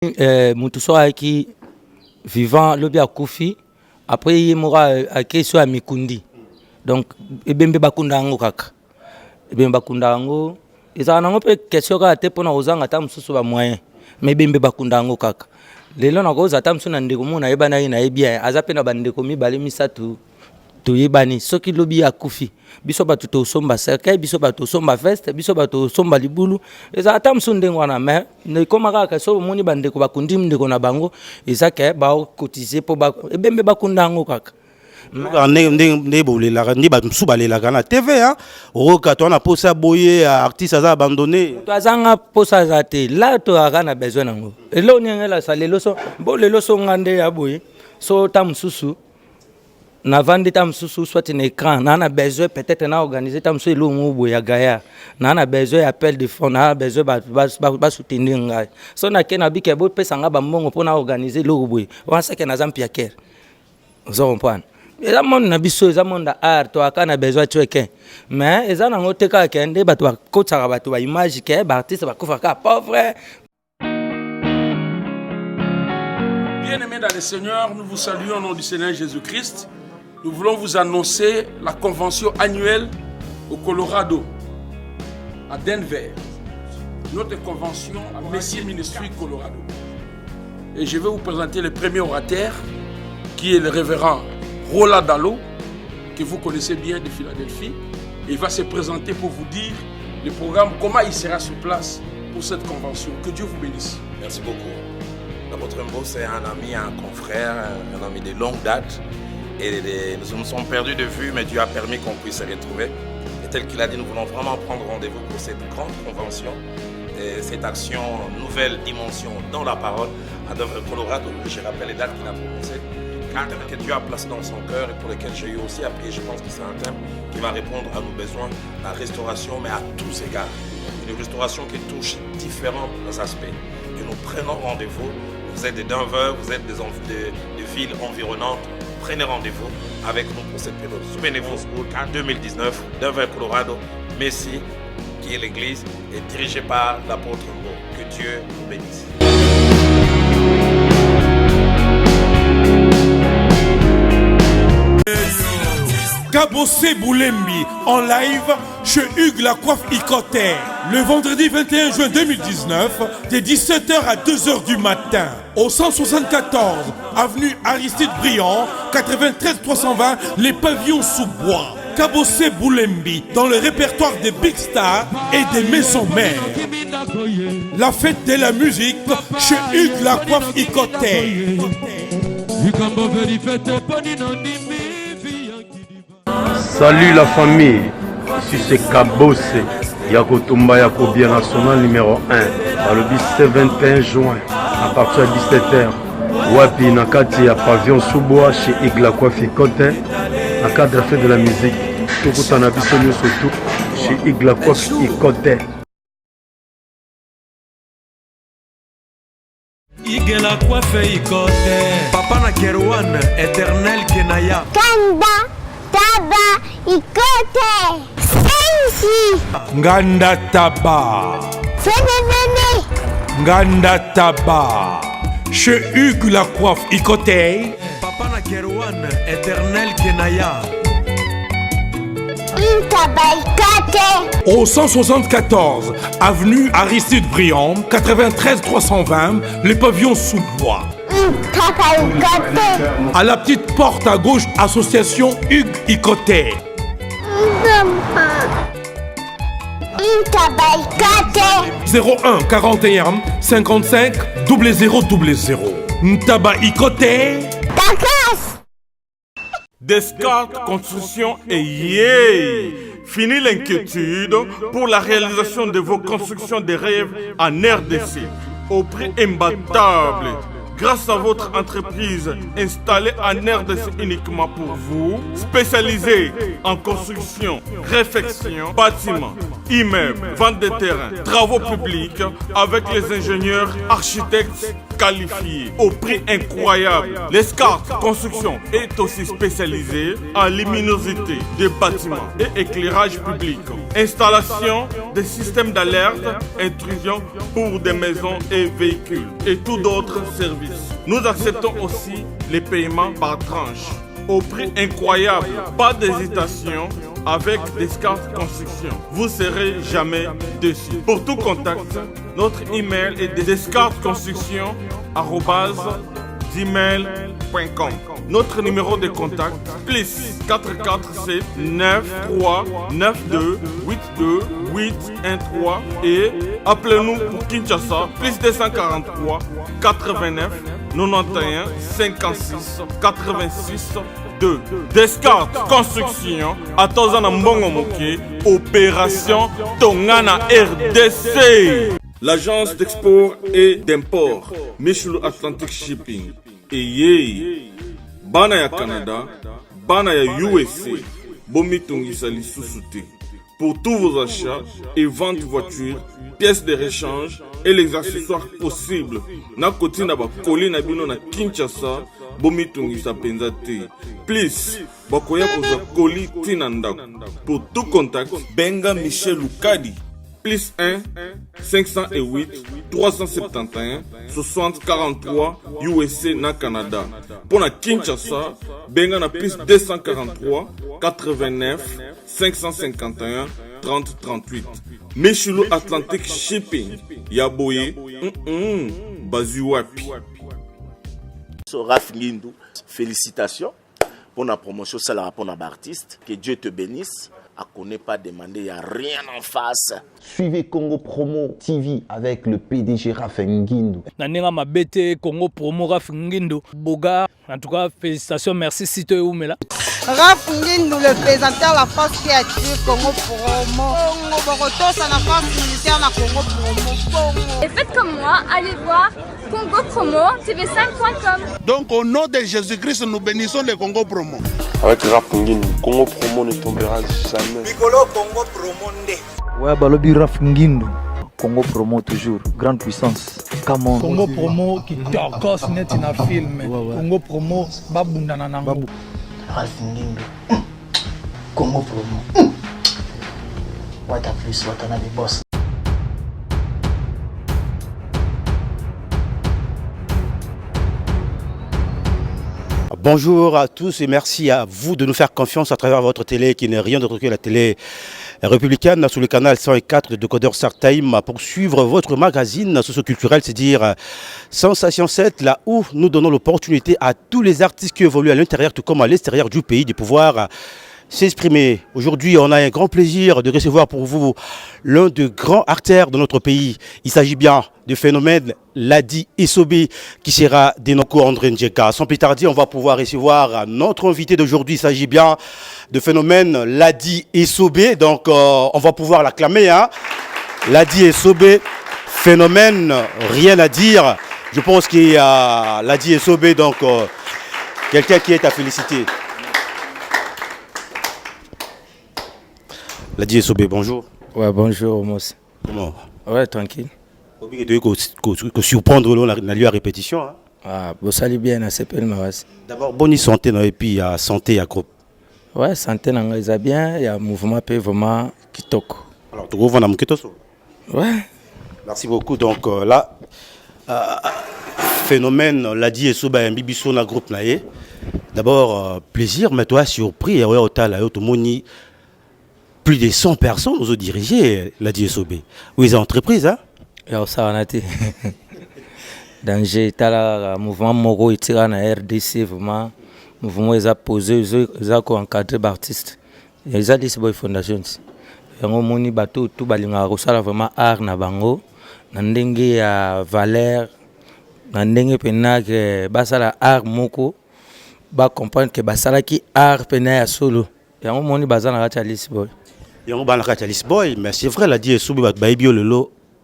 Mutuso qui vivant lobi akufi après il mora à question à Mikundi donc ebembe bakunda ngo kaka ebembe bakunda ngo ezana ngo pe question ka te pona ozanga ta mususu ba moyen mais ebembe bakunda ngo kaka lelo na koza ta musu na ndeko mona yebana ina ebia azape na bandeko mibale misatu to yebani soki lobi akufi biso bato to somba cercueil biso bato somba veste biso bato somba libulu eza ata musu ndengo na mais ne komaka ka so moni bandeko bakundi ndeko na bango eza ke ba cotiser po ba ebembe bakunda ngo kaka ne bolela ni ba musu balela kana TV hein roka to na posa boye artiste aza abandonné to azanga posa zate là to akana besoin nango elo nyengela salelo so bo lelo so ngande ya boye so ta mususu na vandi tam susu soit un écran na besoin peut-être na organiser tam so elo ngubo ya gaya na besoin appel de fond na besoin ba soutenir ngai so na kena bike bo pesa nga ba mbongo pona organiser lo boy wa sake na zampi aker zo comprendre eza monde na biso eza monde art to akana besoin tueke mais eza na ngoteka kende bato ba kotaka bato ba image ke ba artiste ba kofa ka pauvre. Bien-aimés dans le Seigneur, nous vous saluons au nom du Seigneur Jésus-Christ. Nous voulons vous annoncer la convention annuelle au Colorado, à Denver. Notre convention à Messie Ministry Colorado. Et je vais vous présenter le premier orateur, qui est le révérend Roland Dallot, que vous connaissez bien de Philadelphie. Et il va se présenter pour vous dire le programme, comment il sera sur place pour cette convention. Que Dieu vous bénisse. Merci beaucoup. L'apôtre Mbo, c'est un ami, un confrère, un ami de longue date. Et nous nous sommes perdus de vue, mais Dieu a permis qu'on puisse se retrouver. Et tel qu'il a dit, nous voulons vraiment prendre rendez-vous pour cette grande convention, et cette action nouvelle dimension dans la parole à Denver, Colorado. Je rappelle les dates qu'il a prononcées. Un thème que Dieu a placé dans son cœur et pour lequel j'ai eu aussi à prier. Je pense que c'est un thème qui va répondre à nos besoins, la restauration, mais à tous égards. Une restauration qui touche différents aspects. Et nous prenons rendez-vous. Vous êtes de Denver, vous êtes des villes environnantes. Prenez rendez-vous avec nous pour cette période. Souvenez-vous, en 2019, Denver, Colorado, Messie, qui est l'église, est dirigée par l'apôtre Mbo. Que Dieu vous bénisse. Kabossé Boulembi en live chez Hugues La Coiffe Icotter le vendredi 21 juin 2019 de 17h à 2h du matin au 174 avenue Aristide Briand 93 320 les pavillons sous bois. Kabossé Boulembi dans le répertoire des big stars et des maisons mères. La fête de la musique chez Hugues La Coiffe Icotter. Salut la famille, ici c'est Kabossé, Yakotumba Yakobia National numéro 1, dans le bis 21 juin, à partir de 17h, Wapi Nakati à Pavillon Sous-Bois chez Hugues La Coiffe Icotter, en cadre de la fête de la musique, tout en abissonné surtout chez Hugues La Coiffe Icotter. Hugues La Coiffe Icotter, Papa Nakerouane, éternel Kenaya. Kanda Taba Ikote Sensi Nganda Taba Fenenene Nganda Taba chez Hugues La Coiffe Icotter. Papa Nakerouane, éternel Kenaya. Taba Ikote Au 174 avenue Aristide Briand 93 320 les pavillons sous bois. Taba Ikote À la petite porte à gauche, association Hugues Icotter. Taba Ikote 01 41 55 0000. Ntaba Icotter. Takas Descartes Construction et yeah! Fini l'inquiétude pour la réalisation de vos constructions de rêves en RDC au prix imbattable. Grâce à votre entreprise installée en RDC uniquement pour vous, spécialisée en construction, réfection, bâtiment, immeubles, vente de terrains, travaux publics avec les ingénieurs architectes qualifiés au prix incroyable. L'Escart Construction est aussi spécialisée en luminosité des bâtiments et éclairage public. Installation des systèmes d'alerte, intrusion pour des maisons et véhicules et tout d'autres services. Nous acceptons aussi les paiements par tranche au prix incroyable. Pas d'hésitation avec Descartes Construction. Vous ne serez jamais déçus. Pour tout contact, notre email est descartesconstruction@gmail.com. Notre numéro de contact, plus 447 93 92 82 813 et appelez-nous pour Kinshasa, plus 243 89 91 56 86 2. Descartes Construction, Atozana Mbongo Moké, Opération Tongana RDC. L'agence d'export et d'import, Michel Atlantic Shipping. Et yé, Bana ya Canada, Bana ya USA, Bomitungisa Lissousouté. Pour tous vos achats et ventes de voitures, pièces de rechange et les accessoires possibles. Na koti na ba koli na bino na Kinshasa, Bomitungisa Penzate. Please, bakoya koza koli tinandako. Pour tout contact, Benga Michel Lukadi. Plus 1 508 371 60 43 USA na Canada. Pour la Kinshasa, benga na plus 243 89 551 30 38. Michelo Atlantic Shipping. Yaboye, Bazuapi. Raph Ngindou, félicitations pour la promotion, c'est la rapport d'artiste. Que Dieu te bénisse. À qu'on n'ait pas demandé, il n'y a rien en face. Suivez Congo Promo TV avec le PDG Raph Ngindou. Nanenga Mabete, Congo Promo Raph Ngindou. Boga, en tout cas, félicitations, merci Sito Oumela. Raph Ngindou, le présentateur la force créative Congo Promo. Congo Boroto, ça la force militaire na Congo Promo. Et faites comme moi, allez voir Congo Promo, tv5.com. Donc au nom de Jésus-Christ, nous bénissons le Congo Promo. Avec Raph Ngindou, Congo Promo ne tombera jamais. Piccolo Congo Promo nde. Ouais, Balobi Raph Ngindou. Congo Promo toujours, grande puissance. Come Congo Promo qui torcos net in a film. Congo Promo babundana nango. Raph Ngindou. Congo Promo. What a plus, what another boss. Bonjour à tous et merci à vous de nous faire confiance à travers votre télé qui n'est rien d'autre que la télé républicaine sous le canal 104 de Décodeur Startime pour suivre votre magazine socio-culturel, c'est-à-dire Sensation 7, là où nous donnons l'opportunité à tous les artistes qui évoluent à l'intérieur tout comme à l'extérieur du pays de pouvoir s'exprimer. Aujourd'hui, on a un grand plaisir de recevoir pour vous l'un des grands artères de notre pays. Il s'agit bien du phénomène Ladi Essobé qui sera Denoko André Ndjeka. Sans plus tarder, on va pouvoir recevoir notre invité d'aujourd'hui. Il s'agit bien du phénomène Ladi Essobé. Donc, on va pouvoir l'acclamer. Hein. Ladi Essobé, phénomène, rien à dire. Je pense qu'il y a Ladi Essobé, donc quelqu'un qui est à féliciter. Ladi Essobé, bonjour. Ouais, bonjour, Mos. Comment? Ouais, tranquille. Que surprendre la répétition. Hein? Ah, vous saluez bien, c'est pas le mauvais. D'abord, bonne santé, et puis il y a santé, il y a groupe. Ouais, santé, il y a bien, il y a un mouvement vraiment qui toque. Alors, tu vois, on a ouais. Merci beaucoup. Donc là, phénomène, Ladi Essobé, un bibiso dans le groupe. D'abord, plaisir, mais toi, surpris, au Moni. Plus de 100 personnes nous ont dirigé Ladi Essobé. Oui, les entreprises, hein? Et ça, on a été. Danger, le mouvement Moro, il tire en RDC, vraiment. Le mouvement, ils ont posé, ils ont encadré l'artiste. Ils ont dit que c'est fondation. Et on a dit que tout le monde a vraiment art na bango. Nandenge ya valeur. Nandenge pena que basala art moko. Ba comprendre que basala qui art pena ya solo. Et on a dit que basala na Lisboy. Mais c'est vrai, Ladi Essobé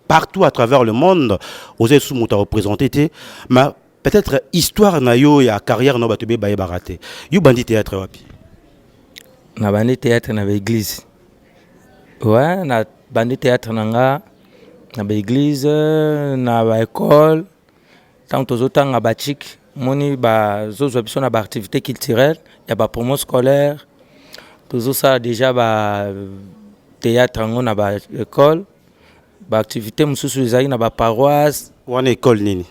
partout à travers le monde, aux Essoumou à représenter, mais peut-être histoire nayo et carrière no batube baye baraté. You bandit théâtre wapi? Na bandit théâtre na l'église. Ouais, na bandi théâtre nanga na ba église na ba école tant tozotanga ba chik moni ba zozo biso na ba activité culturelle ya ba promo scolaire tozo ça déjà ba théâtre ngo na ba école ba activité mususu ezali na ba paroisse wana école nini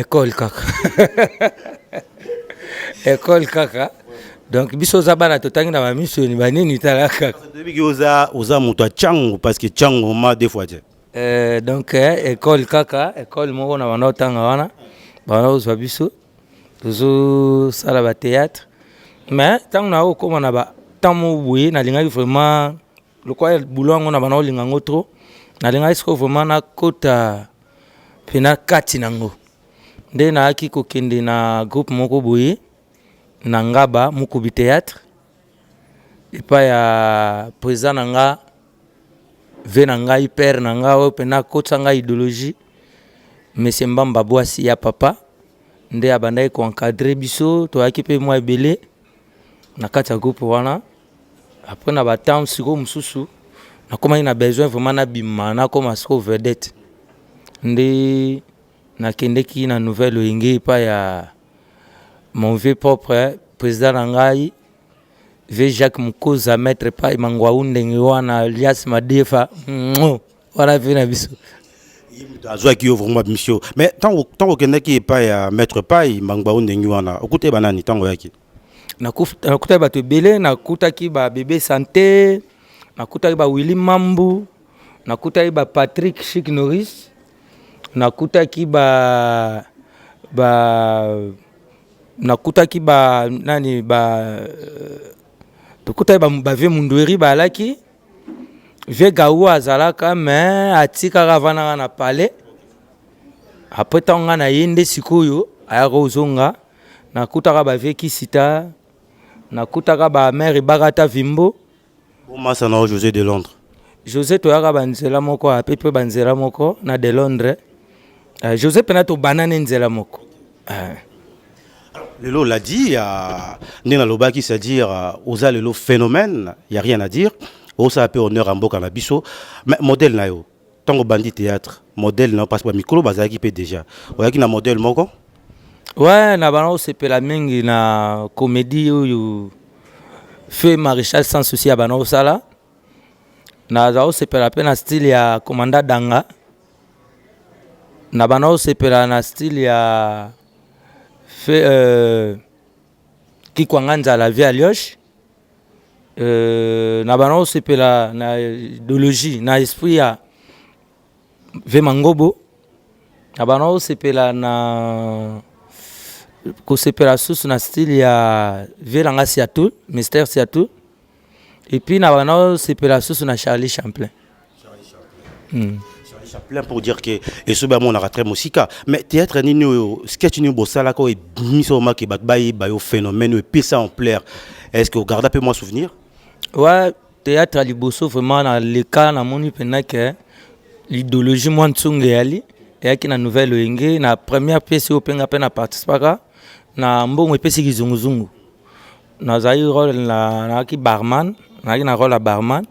école kaka école kaka donc biso za bana totangi na ba mission ni banini tala kaka depuis oza moto a chango parce que chango ma des fois donc école kaka école moko na bana otanga wana bana ozwa biso tozo sala ba théâtre mais tant na okoma na ba tamo boye na linga vraiment le quoi boulot ngo na bana olinga ngo trop na linga isko vraiment na kota pena kati nango nde na aki kokende na groupe moko boye na ngaba mukubi théâtre epa ya président nanga ve nanga hyper nanga o pena kota nga idéologie monsieur Mbamba Boisi ya papa nde abandai ko encadrer biso to aki pe moi ebele na kati ya groupe wana après na ba temps siko mususu na koma ina besoin vraiment na bima na koma siko vedette nde na kendeki na nouvelle oyenge pa ya mon vieux propre président nangai ve Jacques Mukoza maître pa imangwa undenge wana alias Madefa wana vina biso azwa ki vraiment mission mais tant okendeki pa ya maître pa imangwa undenge wana okute banani tango yaki nakuta bato ebele nakutaki ba bébé santé nakutaki ba Willy Mambu nakutaki ba Patrick Chic Norris nakutaki nakutaki ba nani ba tokutaki ba ve mundweri balaki ve gaou azalaka mais atikaka vanaka na palais après tonga na yende sikoyo ayaka ozonga nakutaka ba ve kisita nakutaka ba mère Bagata Vimbo bomasa na José de Londres José toyaka banzela moko apepe banzela moko na de Londres José Penato banane nzela moko Lelo l'a dit Nena Lobaki c'est-à-dire osa lelo phénomène y a rien à dire osa appel honneur en boka na biso mais modèle na yo tango bandi théâtre modèle na parce que micro bazaki pe déjà oyaki na modèle moko ouais na bana osepela mingi na comédie oyo fait maréchal sans souci ya bana osala na za osepela pe na style ya commandant Danga na bana osepela na style ya fait Kikwanga la vie à Lioche na bana osepela na idéologie na esprit ya ve Mangobo na bana osepela na kosepela susu na style ya Velanga Siatou Mystère Siatou et puis na bana osepela susu na Charlie Champlain Chaplin pour dire que et ce ben on a très musika mais théâtre ni sketch ni bosala ko et miso ma ki batbayi ba yo phénomène et puis ça en plaire est-ce que vous gardez un peu moi souvenir ouais théâtre liboso vraiment na le cas na moni pena que l'idéologie moi ntsunge yali et qui na nouvelle oyenge na première pièce au penga pena participaka na mbongo epesi kizunguzungu na zai rôle na ki barman na rôle à barman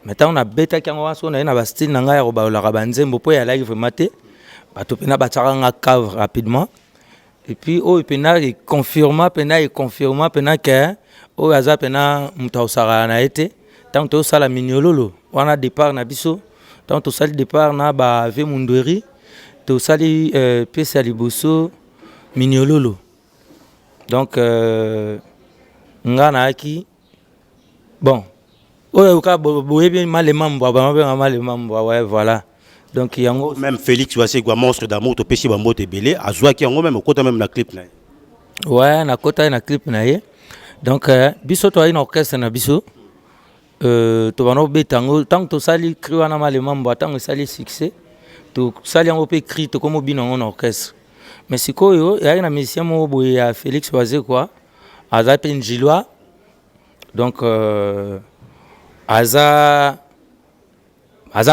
maintenant on a bêta qui on a na style nanga ya roba la banzembo po ya live maté bato pena bataka nga cave rapidement et puis o pena confirma pena que o aza pena mutausara na été tant to sala mignololo wana départ na biso tant to sali départ na ba ve mundweri to sali pièce ya liboso mignololo donc nga na aki bon ouais voilà donc yango même Félix Wassé quoi monstre d'amour to pesi bambo te belé azwa ki yango même okota même na clip na ouais na kota na clip na ye donc biso to ina orchestre na biso to bano betango tant to sali cri wana malemambo tant sali succès to sali yango pe cri to comme bino en orchestre mais sikoyo ya na musicien mo boye ya Félix Wassé quoi aza pe njilwa donc aza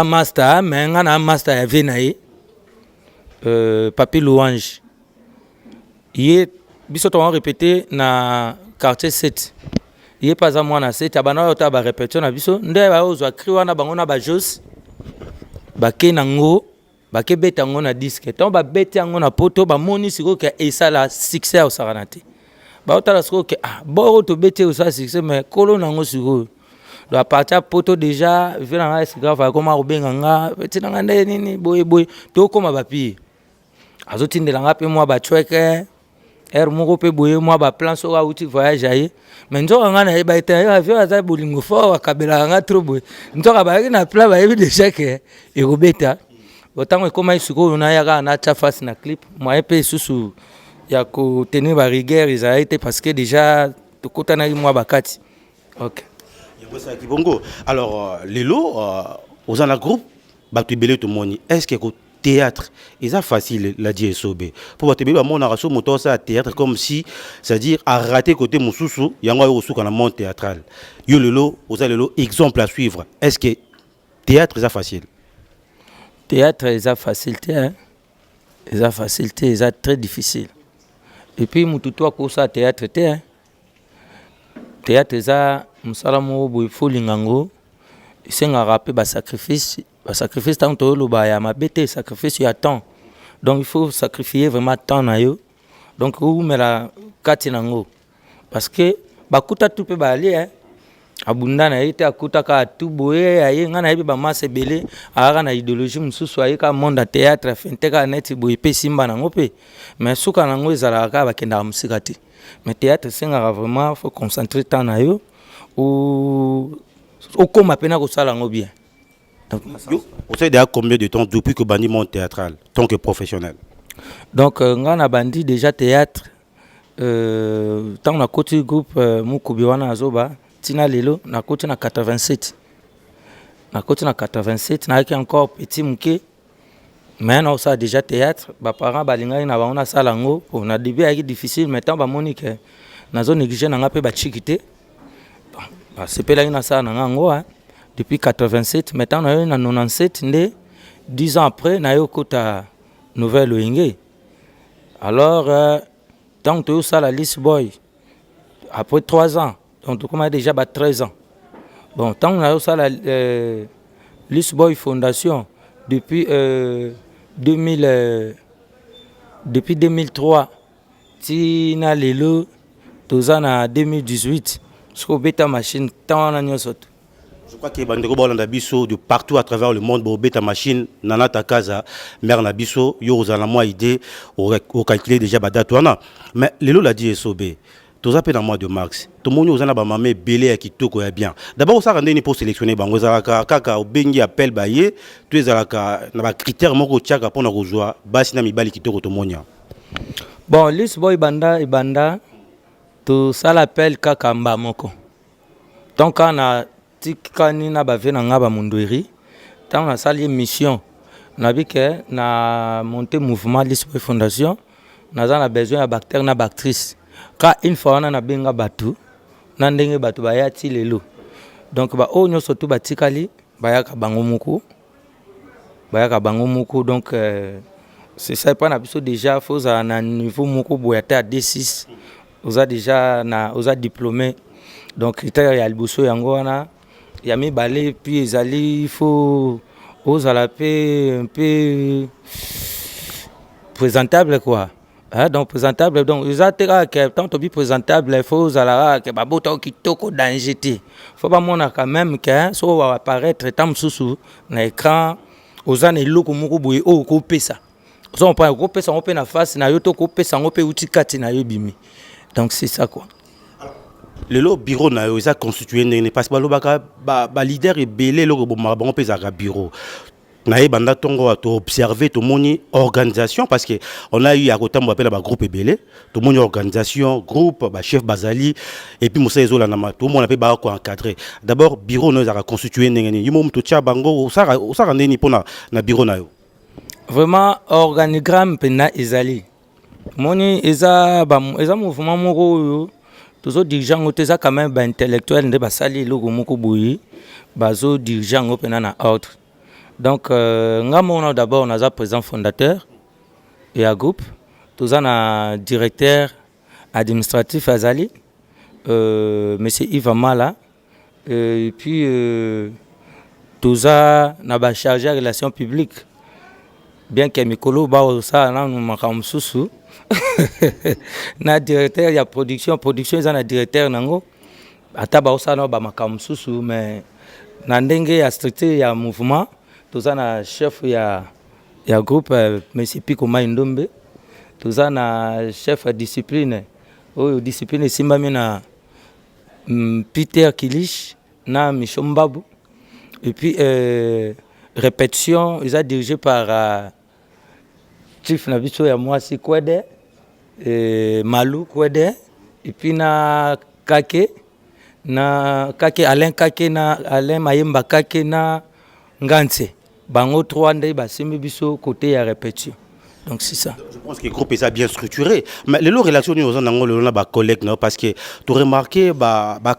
master mais ngana master ya venaye Papi Louange il biso to répété na quartier 7 ye pas à moi na sete abana ota ba répétition na biso nde ba ozwa cri wana bango na ba jos ba ke nango ba ke beta ngo na disque tant ba beta ngo na poto ba moni siko ke esa la succès au saranate ba ota la siko ke bo to bete au sa succès mais kolo nango siko do a partir poto déjà vena na sika fa koma rubenga nga beti na ngande nini boy to koma ba pi azotindela nga pe moi ba chweke moko pe boye moi ba plan so outi voyage aye mais nzoka nga na ba ete avion aza bolingo fort akabela nga trop boye nzoka ba na plan ba yebi déjà que e robeta autant comme isuko na yaka na cha face na clip moi pe susu ya ko tenir ba rigueur ils a été parce que déjà to kota na moi bakati OK ya Kibongo alors lelo aux en groupe ba tu belé tout moni est-ce que théâtre, et ça facile la dire sobé. Pour te dire mon araso moto ça théâtre comme si c'est-à-dire à rater côté mususu, yango yo sou kana monde théâtral. Yo lelo, lelo exemple à suivre. Est-ce que théâtre ça facile? Théâtre ça facilité hein. Ça facilité, ça très difficile. Et puis mututu ko ça théâtre té hein. Théâtre ça musala mo boy folingango, senga rapper ba sacrifice. Le sacrifice tant que le baya ma bête sacrifice il y a temps donc il faut sacrifier vraiment temps na yo donc où mais la katinango parce que bakuta tout peut aller hein abunda na été akuta ka tout boye aye ngana yeba masse belé ara na idéologie mususu aye ka monde théâtre finte ka net boye pe simba nango pe mais suka nango ezala ka bakenda musikati mais théâtre senga vraiment faut concentrer temps na yo ou comme apena ko sala ngo bien. Vous savez déjà combien de temps depuis que Bandi monte théâtral, tant que professionnel? Donc, on a Bandi déjà théâtre. Tant on a côté groupe Mukubiwana Azoba, Tina Lelo, on a côté na 87. On a côté na 87, on a encore petit mouké. Mais on a déjà théâtre. Mes parents balinga na on a salango. On a début avec difficile, mais tant ba monique. Na zone négligée na ngape ba chikité. Bah c'est pas là une ça na ngo hein. Depuis 87, maintenant on a eu en 97, 10 ans après, on a eu une nouvelle Oingé. Alors, tant que ça la liste boy, après 3 ans, donc on a déjà 13 ans. Bon, tant qu'on a eu ça la liste boy fondation depuis 2003, tina lelo, tous en 2018, jusqu'au bêta machine, tant on a eu ça. Je crois que Bandeko Bolanda Bisso de partout à travers le monde, Bobeta Machine, Nana Takaza, Mère Nabiso, yo aux moi idée, au calculer déjà Badatouana. Mais Lelo l'a dit SOB, tous appels dans mois de mars. Tout le monde aux anabamame belé qui tout est bien. D'abord, ça rendait pour sélectionner Bango Zalaka, Kaka, Bengi appel Baye, tous les Zalaka, n'a critère moko tchaka pour nous rejoindre, Basina Mibali qui tout monia. Bon, List Boy Banda et Banda, tout ça l'appelle Kaka Mbamoko. Donc, on a tikani na bavena ngaba munduiri tant na sali mission na bike na monter mouvement l'Esprit Fondation na za na besoin ya bactère na bactrice ka une fois na benga batu na ndenge batu bayati lelo donc ba onyo surtout batikali bayaka bango muku donc c'est ça pas na biso déjà faut za na niveau muku boyata D6 oza déjà na oza diplômé donc critère ya liboso yango wana il y a mis balai puis il faut aux un peu présentable quoi hein, donc présentable donc ils ont que tant que présentable il faut que baboto qui toko danger faut pas mon quand même que so va apparaître tant sous na écran aux an eloko moko boye o ko pesa so on prend ko pesa on peut na face na yo to ko pesa on peut utikati na yo bimi donc c'est ça quoi. Le bureau na yo constitué n'est pas ba leader et belé le bon pesa bureau na e banda tongo to observer to moni organisation parce que on a eu à côté on appelle ba groupe belé to moni organisation groupe ba chef Bazali et puis Moussa Ezola na to mon appelle ba ko encadrer d'abord bureau na za constitué ngeni yimo mto tia bango ça rendre ni pona na bureau na yo vraiment organigramme pena ezali moni eza mouvement moko yo toujours dirigeant oteza quand même ba intellectuel nde basali loko moko boyi bazo dirigeant opena na ordre donc ngamo d'abord on a président fondateur et un groupe tous na directeur administratif azali monsieur Yves Amala, et puis tout ça n'a pas chargé la relation publique. Bien que Mikolo ba ça na makam susu na directeur ya production ils na directeur nango ata ba ça na ba makam susu mais na ndenge ya structure ya mouvement tout ça na chef ya groupe monsieur Pico Maindombe tout ça na chef de discipline discipline simbami na Peter Kilish na Mishombabu et puis répétition ils sont dirigés par Chief Nabiso ya Mwasi Kwede Malou Kwede et puis na Kake Alain Kake na Alain Mayemba Kake na Ngantse bango 3 ndai basimbi biso côté ya répétition. Donc c'est ça. Je pense que le groupe est bien structuré. Mais les relations nous avons collègues parce que tu remarqué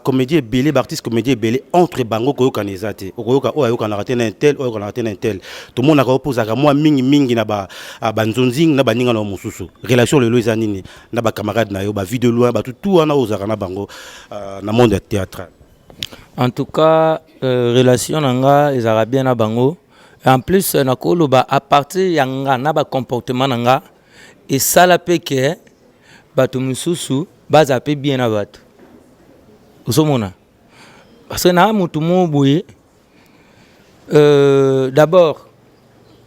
comédien belé, artiste comédien belé entre bango koyo kanezate. Okoyoka oyo kana raté un tel, oyo kana raté un tel. Tout le monde a reposé à moi mingi na ba banzonzing na baninga na mususu. Relation le loza nini na ba camarade na yo ba vie de loin ba tout ana ozaka na bango na monde théâtral. En tout cas relation nanga les arabiens na bango. En plus, à partir de comportement nanga et ça la peke batu mususu baza pe bien na batu. Usomona. Parce que na mutu mo boye d'abord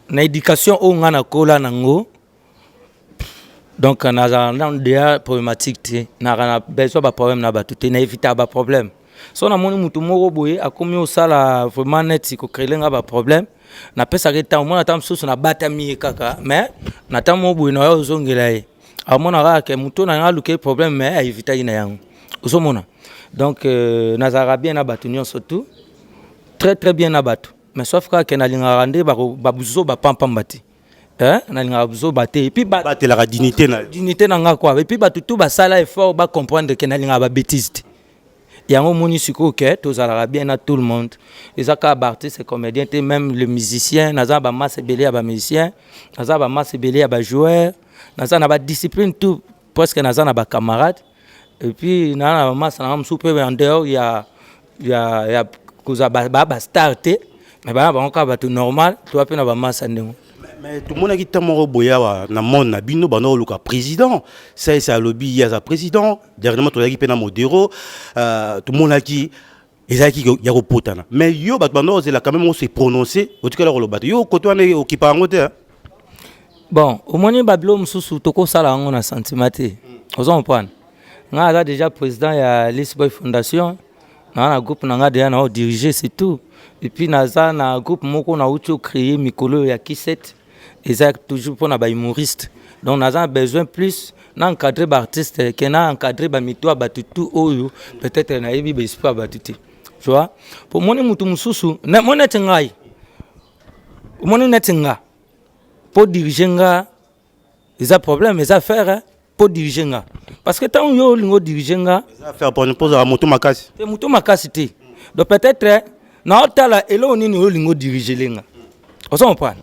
na éducation o ngana kola nango. Donc na des problématiques na besoin ba problème na batu te na éviter ba problème. So na moni mutu mo boye akomi o sala vraiment net ko créer nga problème. Na pesa reta au mona tamsusu na batami kaka mais na tamo boy na yo zongela ye a mona ra ke muto na luke problème mais a éviter ina yango uzomona donc nazara bien na batunyo surtout très bien na batu mais sauf que na linga rande ba buzo ba pampambati na linga buzo baté et puis baté la dignité na nga quoi et puis batutu ba sala effort ba comprendre que na linga ba bêtise. Il y a un monde qui est bien à tout le monde. Les artistes et comédiens, même le musicien, nous avons masse belé à musicien, nous avons masse belé à joueur, nous avons discipline tout presque nous avons camarades. Et puis nous avons masse super en dehors il y a starté mais bah encore tout normal, tout à fait nous avons masse mais tout le monde a dit que boya na monde na bino bano luka président ça c'est lobby il y a président dernièrement tu as dit pena modéro tout le monde a dit ezaki ya kopotana mais yo bat bano zela quand même on s'est prononcé au tout cas le bat yo koto ane okipa ngote bon au moins bablo mususu toko sala ngo na sentimate ozo comprendre nga a déjà président ya Lisboy Fondation na groupe na nga déjà na diriger c'est tout et puis na groupe moko na ucho créer mikolo ya Kiset. Exact, toujours pour les humoristes. Donc, nous avons besoin plus d'encadrer les artistes que d'encadrer les mito batutu ou peut-être na yebi bespa batuti. Tu vois? Pour moi, mutu mususu, moi netengai. Moi netenga. Pour diriger nga, les problèmes, les affaires pour diriger nga. Parce que tant yo lingo diriger nga, les affaires pour nous poser à mutu makasi. C'est mutu makasi te. Donc peut-être na otala elo nini yo lingo diriger lenga. On s'en prend.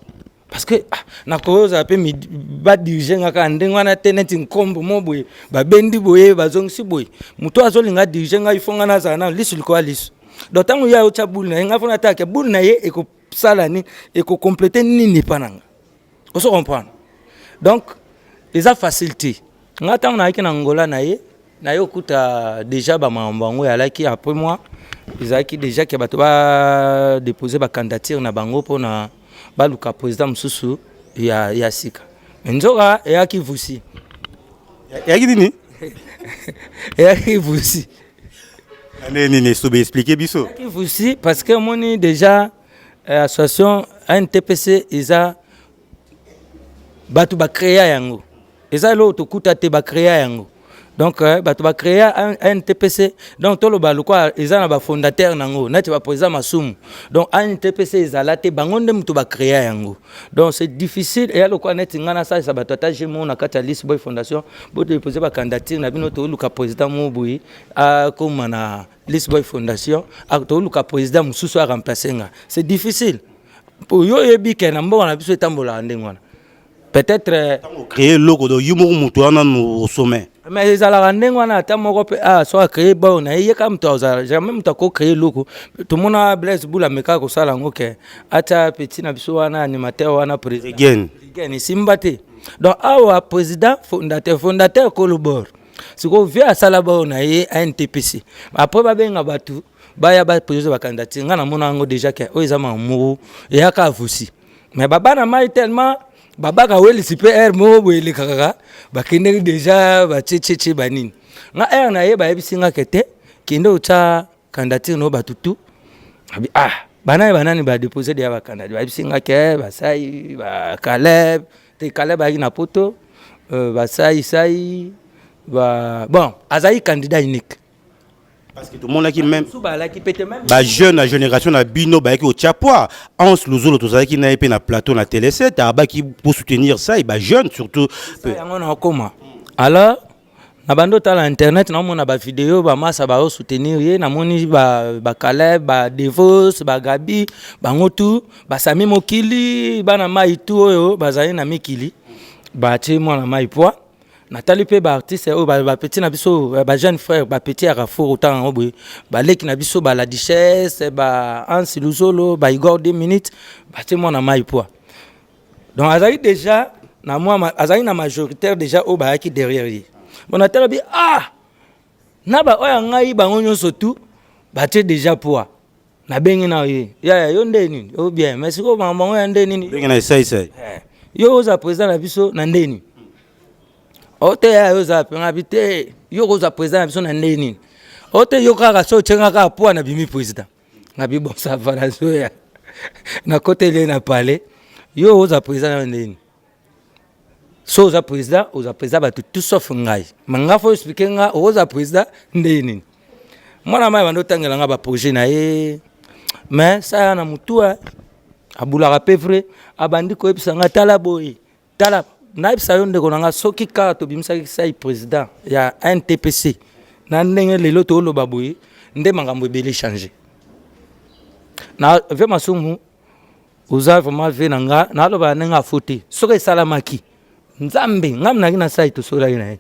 Parce que na koza pe mi ba diriger nga ka ndengwa na teneti nkombo mo boye ba bendi boye ba zongsi boye muto azolinga diriger nga ifonga na zana lisu ko alisu dotango ya o chabulu na nga fona take bulu na ye eko sala ni eko compléter nini pananga on se comprend donc les a facilité nga tango na yaki na ngola na ye okuta déjà ba mambango ya laki après moi ils a qui déjà que bato ba déposer ba candidature na bango pona baluka président mususu ya sika nzoka ya kivusi ya kidini ya kivusi nene sobe expliquer biso kivusi parce que moni déjà association NTPC isa batu ba créer yango isa lo to kuta te ba créer yango donc batu ba créer un NTPC donc to lo balukwa isa na ba fondateur nango nati ba président masumu donc un NTPC izala te bangonde mutu ba créer yango donc c'est difficile et aloko neti ngana ça ça batu attaché mon na kata Lisboy Fondation bo déposer ba candidature na bino to luka président mobuyi a comme na Lisboy Fondation a to luka président mususu a remplacer nga c'est difficile pour yo yebi ke na mbo na biso etambola ndengwana peut-être créer logo de yumo mutu ana au sommet Mais ils allaient rendre on a tellement soit créé bon na y comme toi jamais muta ko créer loko tout le monde a blesse boula meka ko sala ngoke ata petit na biso wana animateur wana président again simbate donc awa président fondateur collabore siko via sala ba na y NTPC après ba benga batu baya ba poser ba candidature ngana mona ngo déjà que o ezama muru ya ka vusi mais baba na mai tellement baba ka weli CPR mo weli kaka bakende déjà ba tchétché banini nga er na ye ba yebisinga kete kende uta candidature no batutu abi banani ba déposer dia ba candidature ba yebisinga ke ba sai ba Caleb te Caleb ba na poto ba sai ba bon azai candidat unique. Parce que tout le monde qui même bah jeune génération na bino ba qui au Tchapois Hans Luzolo tout ça qui n'a pas na plateau na télé 7 ba qui pour soutenir ça et bah jeune surtout alors na bando ta internet na mona ba vidéo ba massa ba soutenir ye na moni ba Caleb ba Devos ba Gabi ba ngotu ba Sami Mokili ba na mai tu oyo ba zali na mikili ba ti mona mai poa Nathalie pe ba artiste o ba petit na biso ba jeune frère ba petit à Carrefour autant o boy ba leki na biso ba la Duchesse ba Hans Luzolo ba Igor 2 minutes ba ti mona mai poa donc azali déjà na moi azali na majoritaire déjà o ba ki derrière lui bon Nathalie bi na ba oya ngai ba ngonyo surtout ba ti déjà poa na bengi na ya yo ndeni o bien mais siko ba bango ya ndeni bengi na sai yo za président na biso na ndeni ote ya yo za penga bite yo ko za président na biso na ndeni ote yo kaka so tsenga ka poa na bimi président na bi bon ça va la so ya na côté le na parler yo za président na ndeni so za président ba tout sauf ngai manga fo expliquer nga o za président ndeni mwana mai bando tangela nga ba projet na ye mais ça na mutua abula ka pevre abandi ko episa nga tala boy tala naib sayonde konanga soki ka to bimisa sai président ya NTPC na ndenge lelo to lo baboyi nde mangambo ebele changer na ve masumu uza vraiment ve nanga na lo ba nenga foti soki salamaki nzambe ngamna kina sai to sola ina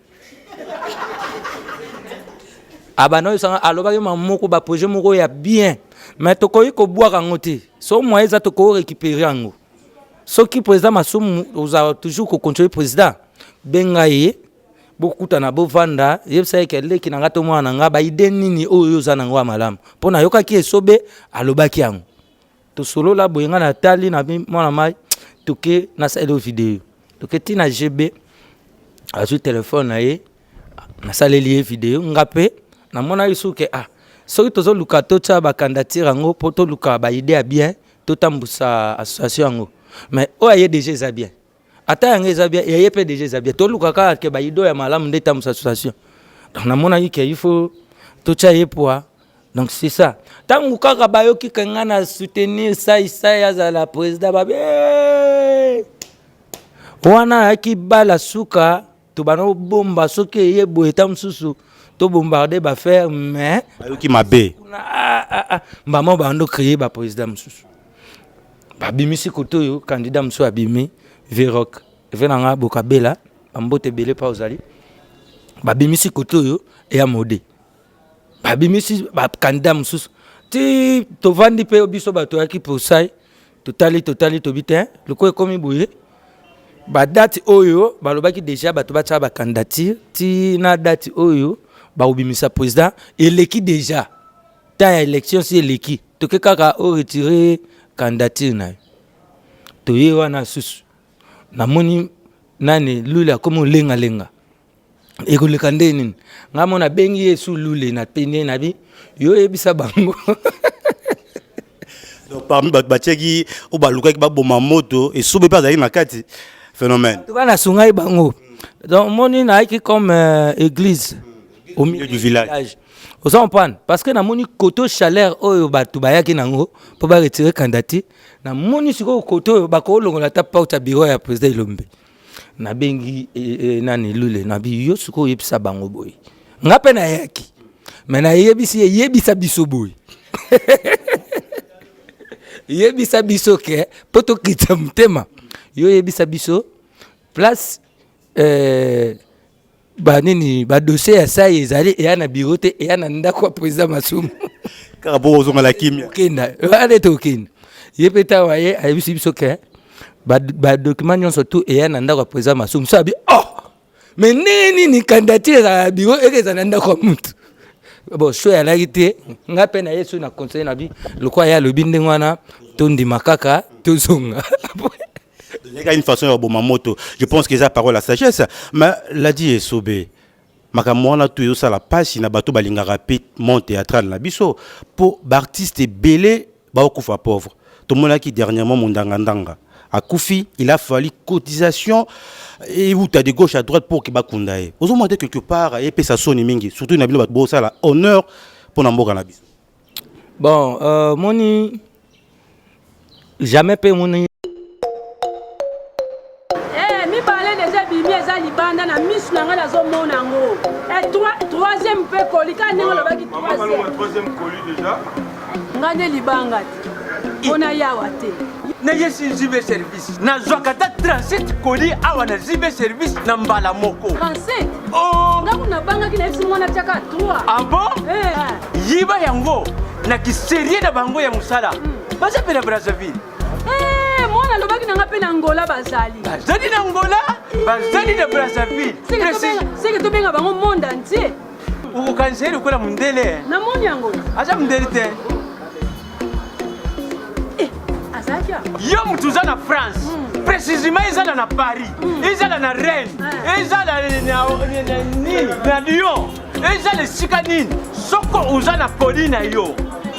abano sanga aloba ke mamoko ba projet moko ya bien mais to koyi ko bwa kangote so moi za to ko récupérer ango soki président masumu uza toujours ko contrôler président bengaye bokuta na bovanda yebisa ke leki na ngato mwana nga ba ide nini oyo za na ngwa malamu pona yoka ki esobe alobaki yango to solo la boyenga na tali na mwana mai toke na sa vidéo toke tina GB azu téléphone na ye na saleli vidéo ngape na mona isuke soki tozo luka to cha ba candidature ngo poto luka ba ide ya bien to tambusa association ngo mais oye déjà ça bien ata yanga za bien yeye pe déjà ça bien to luka ka ke ba ido ya malamu nde tambusa association donc na mona yike il faut to cha yepoa donc c'est ça tangu kaka ba yoki kanga na soutenir ça ya za la président ba wana ki bala suka to bano bomba soki yebo etamsusu to bombarder ba faire mais yoki mabe mbamo bando créer ba président mususu ba bimisi koto yo candidat musu abimi Verok venanga bokabela ambote belé pa ozali ba bimisi koto yo e amode ba bimisi ba candidat mususu ti to vandi pe obiso ba to yaki pour sai totali to bitin le ko komi boye ba date oyo ba lobaki déjà ba to ba tsa ba candidature ti na date oyo ba obimisa président eleki déjà ta élection si eleki to ke kaka o retirer candidature na to ye wana susu na moni nani lula comme lenga e ko le kandeni ngamo na bengi yesu lule na pene na bi yo ebisa bango donc parmi batcheki o baluka ki ba boma moto et sobe pas na kati phénomène to bana sungai bango donc moni na ki comme église au milieu du village. Vous comprenez? Parce que na moni koto chaleur oyo batu bayaki nango po ba retirer candidature na moni siko koto ba ko longola ta pauta bureau ya président Ilombe na bengi nani lule na bi yo siko yebisa bango boy ngape na yaki mais na yebisa biso boy yebisa biso ke poto kita mtema yo yebisa biso place banini dossier ya ça ezali et na bureau te et na ndako président Masumu karabo ozonga la kimia kenda ale to kenda yepeta waye ayebisi biso ke document nyonso tout et na ndako président Masumu so abi mais nini ni candidature ya bureau eza na ndako mutu bon so ya lagite ngape na yesu na conseil na bi lokwa ya lobi ndengwana tondi makaka tozonga. Il y a une façon de moto. Je pense que c'est la parole à la sagesse. Mais l'a dit Esobé. Makamwana tout ça la passe na bateau balinga rapide mon théâtral na biso pour artiste belé ba okufa pauvre. Tout le monde qui dernièrement mondangandanga. À Koufi, il a fallu cotisation et où tu as de gauche à droite pour que bakundae. Vous demandez quelque part et puis ça sonne mingi surtout na bilo ba ça la honneur pour namboka na biso. Bon moni jamais paye moni libanda na misu na nga nazomona ngo et troisième pe koli ka ndenge lobaki troisième koli déjà nga nde libanga te mpona yawa te nayesi zibe service nazwaka ta 37 koli awa na zibe service na mbala moko 37 nga kuna bangaki na yebisi mwana tiaka 3 ah bon yiba yango na kiserie na bango ya mosala baza mpe na Brazzaville mwana lobaki nanga mpe na Angola bazali na Angola bazali na Brazzaville seke tobenga bango monde entier ukokaniseli lokola mundele na moni yango aza mundele te azalaki yo mutu uza na France précisément ezala na Paris ezala na Rennes ezala na Lyon ezala esika nini soko uza na poli na yo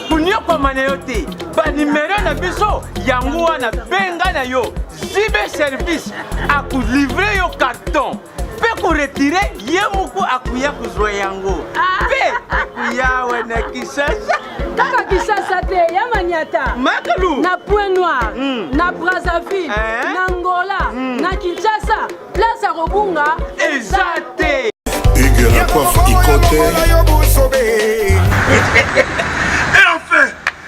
kunyokoma na yo te banimero na biso yango wana benga na yo zibe service akulivre yo carton mpe koretire ye moko akuya kuzwa yango mpe akuyawe na Kinshasa kaka Kinshasa te ya Maniata Makalu na Point Noir na Brazzaville na Angola na Kinshasa place ya Robunga eza te Hugues la coiffe Ikote. Et enfin,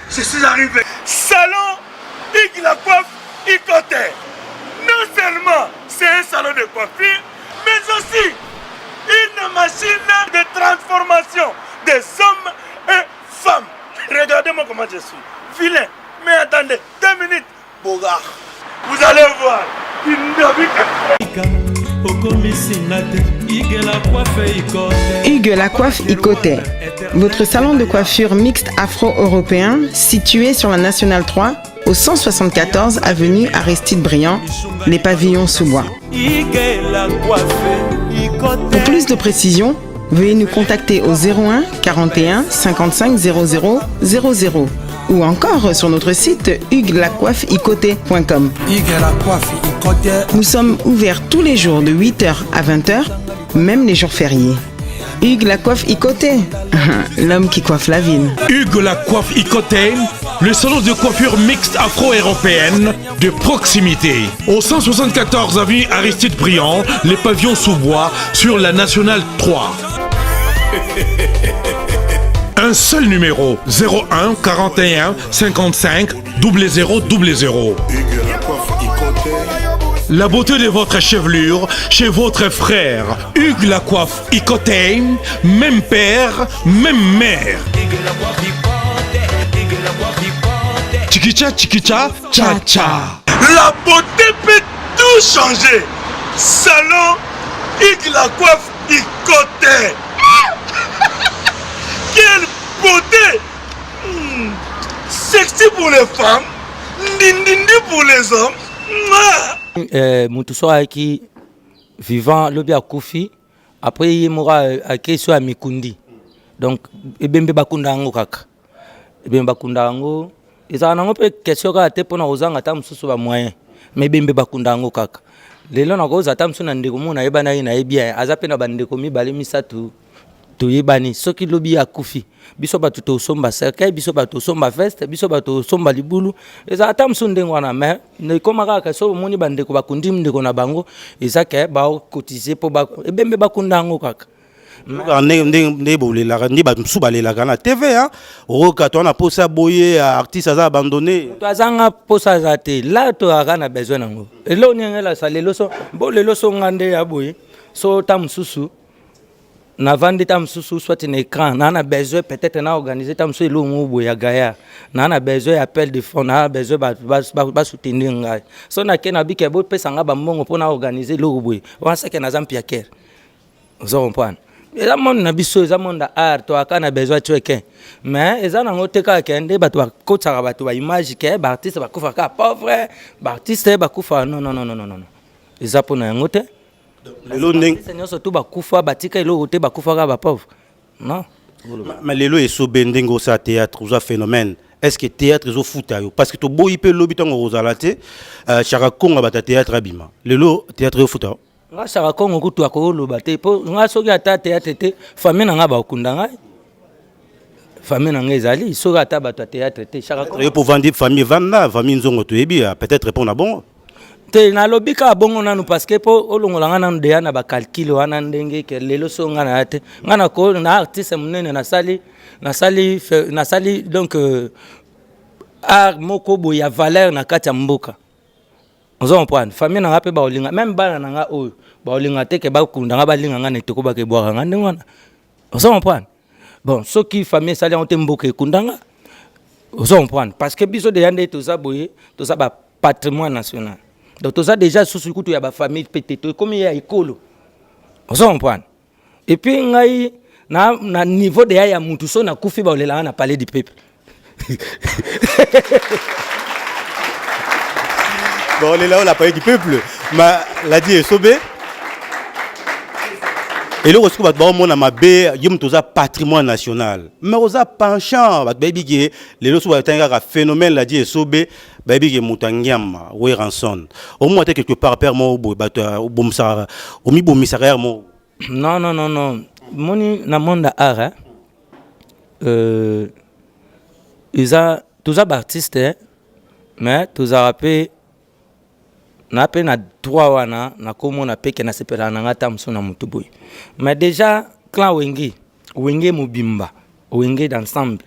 je suis arrivé. Salon Hugues la coiffe Ikote. Non seulement c'est un salon de coiffure, mais aussi une machine de transformation des hommes et femmes. Regardez-moi comment je suis. Vilain. Mais attendez, 2 minutes. Bogard. Vous allez voir. Hugues la coiffe Ikote, votre salon de coiffure mixte afro-européen situé sur la Nationale 3 au 174 avenue Aristide Briand, les pavillons sous bois. Pour plus de précisions, veuillez nous contacter au 01 41 55 00 00 ou encore sur notre site hugueslacoiffeikote.com. Nous sommes ouverts tous les jours de 8h à 20h, même les jours fériés. Hugues la coiffe Ikote, l'homme qui coiffe la ville. Hugues la coiffe Ikote, le salon de coiffure mixte afro-européenne de proximité. Au 174 avenue Aristide Briand, les pavillons sous bois sur la Nationale 3. Un seul numéro, 01 41 55 00 00. La beauté de votre chevelure chez votre frère. Hugues la coiffe Ikote, même père, même mère. Chikicha, chikicha, cha cha. La beauté peut tout changer. Salon Hugues la coiffe Ikote. Quelle beauté! Sexy pour les femmes, ndindindi pour les hommes. Mutuso aki vivant lobi akufi après yemora akeso amikundi. Donc ebembe bakunda ngo kaka. Ebembe bakunda ngo ezana ngo pe question ka te pona ozanga ta mususu ba moyen. Mais ebembe bakunda ngo kaka. Lelo na koza ta musu na ndeko mona yebana ina yebia azape na bandeko mibale misatu. Toyebani soki lobi akufi biso bato to somba cercueil biso bato somba feste biso bato somba libulu eza ata msunde ngwana mais ne komaka ka so moni bandeko bakundi ndeko na bango eza ke ba cotiser po ba ebembe bakunda ngo kaka ne bolela ni ba msubalela kana TV hein roka to na posa boye artiste aza abandonné to azanga posa zate là to akana besoin ngo elo nyengela sa lelo so bo lelo so ngande ya boye so ta msusu na vandi tam sous soit un écran na besoin peut-être na organiser tam sous lo mo boya gaya na besoin appel de fonds na besoin ba soutenir ngai so na kena bi ke bo pesa nga ba mbongo pour na organiser lo boy on sait que na zampi aker vous comprenez et la monde na biso za monde art to aka na besoin tueke mais eza na ngoteka kende ba to ko tsara ba to ba image ke ba artiste ba kufa ka pauvre ba artiste ba kufa non eza pour na ngote lelo ndenge seigneur surtout bakufa batika eloko te bakufa ka ba pauvre non mais lelo eso bendengo sa théâtre za phénomène est-ce que théâtre zo futa yo parce que to boyi pe lobi tango rozala te chaka konga bata théâtre abima lelo théâtre yo futa nga chaka kongo kutu akolo bate po nga soki ata théâtre te famille na nga ba okunda nga famille na nga ezali soki ata bato théâtre te chaka kongo yo pour vendre famille vanda famille nzongo to yebi peut-être répondre à bon te na lobika bongo nanu parce que po olongola nga nanu deya na ba calcul wana ndenge ke lelo so nga na ate nga na ko na artiste munene na sali donc art moko bo ya valeur na kati ya mboka ozo comprendre famille na ngape ba olinga même bana na nga oyo ba olinga te ke ba kunda nga ba linga nga netoko ba ke boa nga ndengwana ozo comprendre bon soki famille sali on te mboka ekundanga ozo comprendre parce que biso de yande to za boye to za ba patrimoine national. Donc tout ça déjà sous il y a ma famille peut-être comme il y a école. On s'en comprend. Et puis ngai na niveau de ya mutu so na kufi ba olela na parler du peuple. Bon là on a parlé du peuple. Ma l'a dit Sobé. Et le retour ba mon na mabe yum toza patrimoine national. Mais oza penchant ba baby ge les lo so ba tanga phénomène l'a dit Sobé. Baby Moutangam, oui, rançon. Au moins, quelque part, père, moi, au bomsar, au mi bomissarière, moi. Non. Moni, na monde art, ils ont tous les artistes, mais tous les rappés, na pe na droit wana, na komo na pe ke na sepela na ngata msona mutuboy. Mais déjà, clan Wenge Mobimba, Wenge d'ensemble.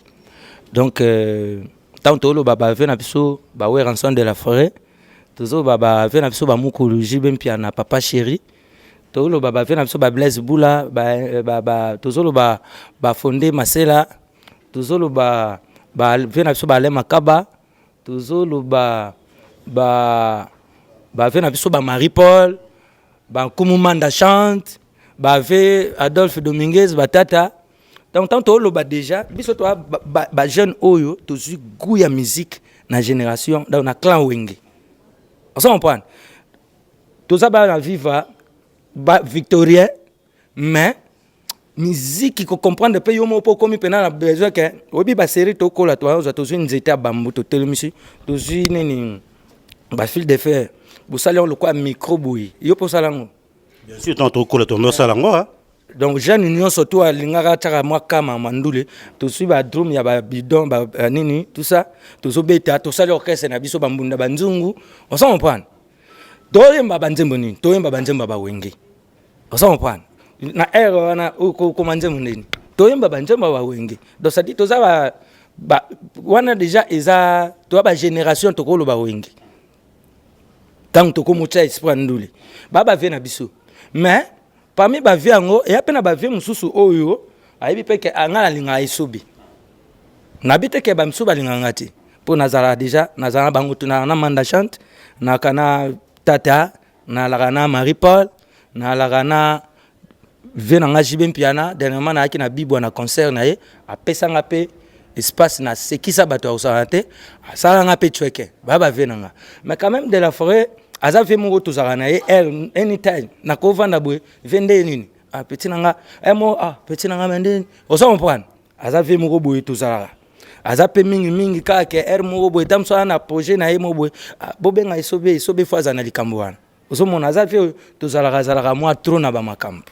Donc, tant que baba vient à biso ba ouais rançon de la forêt toujours baba vient à biso ba mukologie ben pia na papa chéri toujours baba vient à biso ba Blaise Boula ba toujours ba fondé Masela toujours ba vient à biso ba Lema Kaba toujours ba vient à biso ba Marie Paul ba Kumumanda chante ba ve Adolphe Dominguez batata. Donc tant que ba déjà biso to ba jeune oyo to zu goût ya musique na génération dans na clan Wenge. On s'en comprend. Tout ça ba na viva ba victorien mais musique qui comprendre pe yo mo po komi pena na besoin que obi ba série to ko la to to zu nzeta bambu to telemisi to zu nini ba fil de fer. Vous salez on le quoi micro boui. Yo po salango. Bien sûr tant ko la to no salango hein. Donc jeune union surtout à lingara tara moi kama mandule to suit ba drum ya ba bidon ba nini tout ça to so beta to sali orchestre na biso bambunda banzungu on s'en comprend to yemba banzembo ni to yemba banzembo ba Wenge on s'en comprend na ero na ko manzembo nini to yemba banzembo ba Wenge donc ça dit to za ba wana déjà eza to ba génération to ko lo ba Wenge tant to ko mucha esprit ndule baba vient na biso mais parmi ba vie yango et apena ba vie mususu oyo ayibi peke angala linga isobi na biteke ba msuba linga ngati po nazara déjà nazara bango tuna na manda chante na kana tata na la kana Marie Paul na la kana vena ngajibe mpiana dernièrement na aki na bibwa na concert na ye apesa ngape espace na sekisa bato osarate sala ngape chweke baba venanga mais quand même de la forêt aza ve mo to zarana e anytime na ko vanda boy vende nini petit nanga mo petit nanga mende o so comprendre aza ve mo boy to zarara aza pe mingi ka ke mo boy tam so na projet na e mo boy bobenga isobe faza na likambo wana o so mona aza ve to zarara moi trop na ba makambo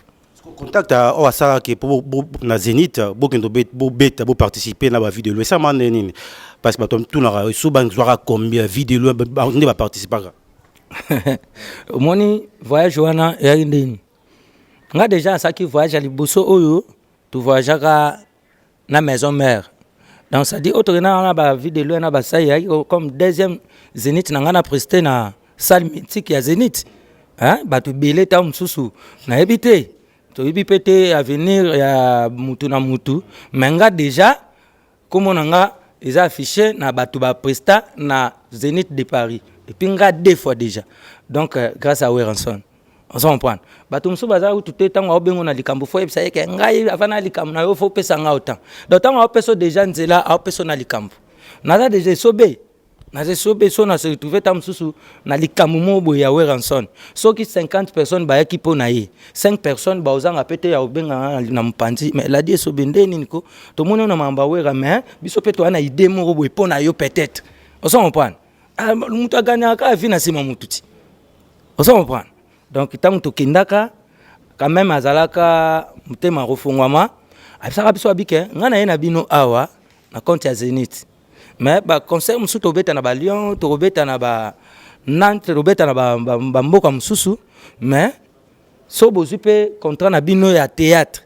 contact au asara ke na Zénith bokendo beta bo participer na ba vidéo ça maneni parce que tout na so bang zwara combien vidéo ne va participer. Moni voyage wana ya ndeni nga déjà ça qui voyage à liboso oyo tu voyage na maison mère donc ça dit autre na ba vidéo na ba ça comme deuxième Zénith na nga na presté na salle mythique ya Zénith hein ba tu belé ta msusu na ebité toyebi pété à venir ya mutu na mutu mais nga déjà comme on nga ils affiché na batu ba presta na Zénith de Paris et puis nga 2 fois déjà donc grâce à Weranson on s'en prend batu mso baza tout temps wa bengo na likambo fo yebisa yeke ngai avana likambo na yo fo pesa nga autant donc tant wa peso déjà nzela a peso na likambo naza déjà sobe naza sobe so na se retrouver tam susu na likambo mobo ya Weranson soki 50 personnes ba yaki po na ye 5 personnes ba ozanga pete ya obenga na mpanzi mais la die sobe ndeni niko to mona na mamba wera mais biso peto ana idée moko bo po na yo peut-être on s'en prend mutu aganya ka vi na sima mututi on s'en prend donc tant to kindaka quand même azalaka mutema rofungwama abisaka biso abike ngana ye na bino awa na compte ya Zénith mais ba concert musu to beta na ba Lyon to beta na ba Nantes to beta na ba mboka mususu mais so bozu pe contrat na bino ya théâtre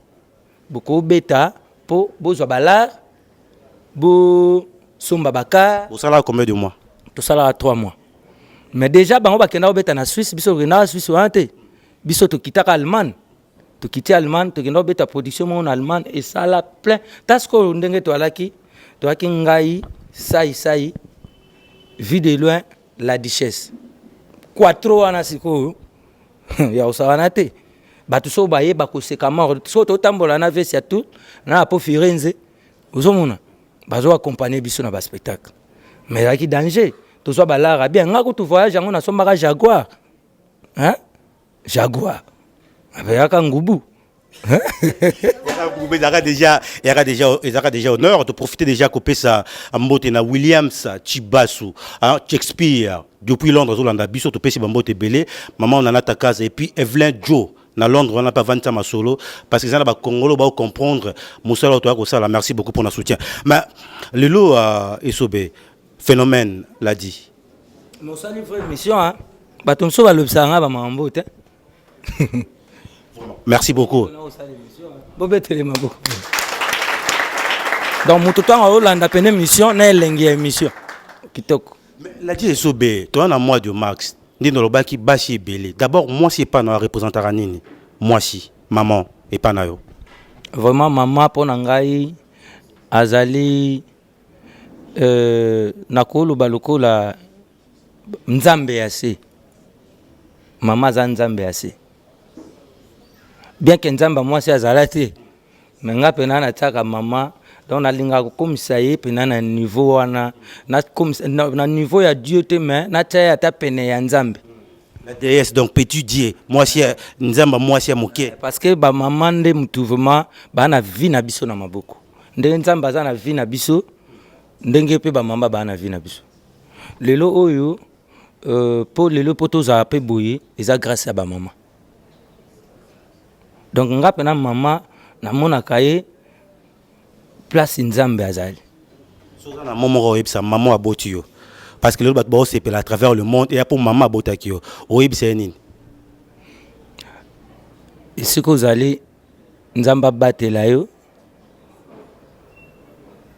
boko beta po bozwa balar bo somba baka au salaire combien de mois to salaire 3 mois mais déjà bango bakenda beta na Suisse biso rena Suisse wante biso to kitaka Allemagne to kiti Allemagne to kenda beta production en Allemagne et ça la plein tasko ndenge to alaki to aki ngai sai vu de loin la duchesse quattro wana siko ya usawana te batu so baye bakoseka mort so to tambola na vesi ya tout na po Firenze uzomona bazo accompagner biso na ba spectacle mais la ki danger to so balara bien ngako tu voyage yango na sombaka Jaguar hein Jaguar avec ngubu il y aura déjà honneur de profiter déjà couper ça à Mbote na Williams Chibasu Shakespeare depuis Londres Zolanda biso to pesi Mbote belé maman on en a ta case et puis Evelyn Joe na Londres on n'a pas 20 ans solo parce que ça ba Congolo ba comprendre musala to ko sala merci beaucoup pour notre soutien mais le lot esobe phénomène l'a dit mon salut frère mission hein batonso ba lobsanga ba Mbote merci beaucoup. Donc, tout temps, on a une mission, on a une mission. La dit Sobé, toi, on a mois de max. D'abord, moi, c'est pas dans représentant Ranini. Moi, si, maman, et pas nayo. Vraiment, maman, pour Nangai, Azali, Nakolo, Baloko, la Nzambe assez. Maman, Nzambe assez. Bien que Nzamba moi c'est azalati mais nga pena na taka mama donc na linga ko komisa ye pena na niveau wana na niveau ya Dieu te mais na taya ta pene ya Nzambe la déesse donc petit Dieu moi c'est Nzamba moi c'est moké parce que ba maman nde mutuvement ba na vie na biso na maboko ndenge Nzamba za na vie na biso ndenge pe ba mama ba na vie na biso lelo oyo pour lelo poto za pe boye eza grâce à ba mama. Donc nga pena mama na mona kaye place Nzambe azali. So na momo oyebisa maman aboti yo parce que le bat bo c'est à travers le monde et pour maman abotaki yo oyebisa nini. Ici ko zali Nzamba batela yo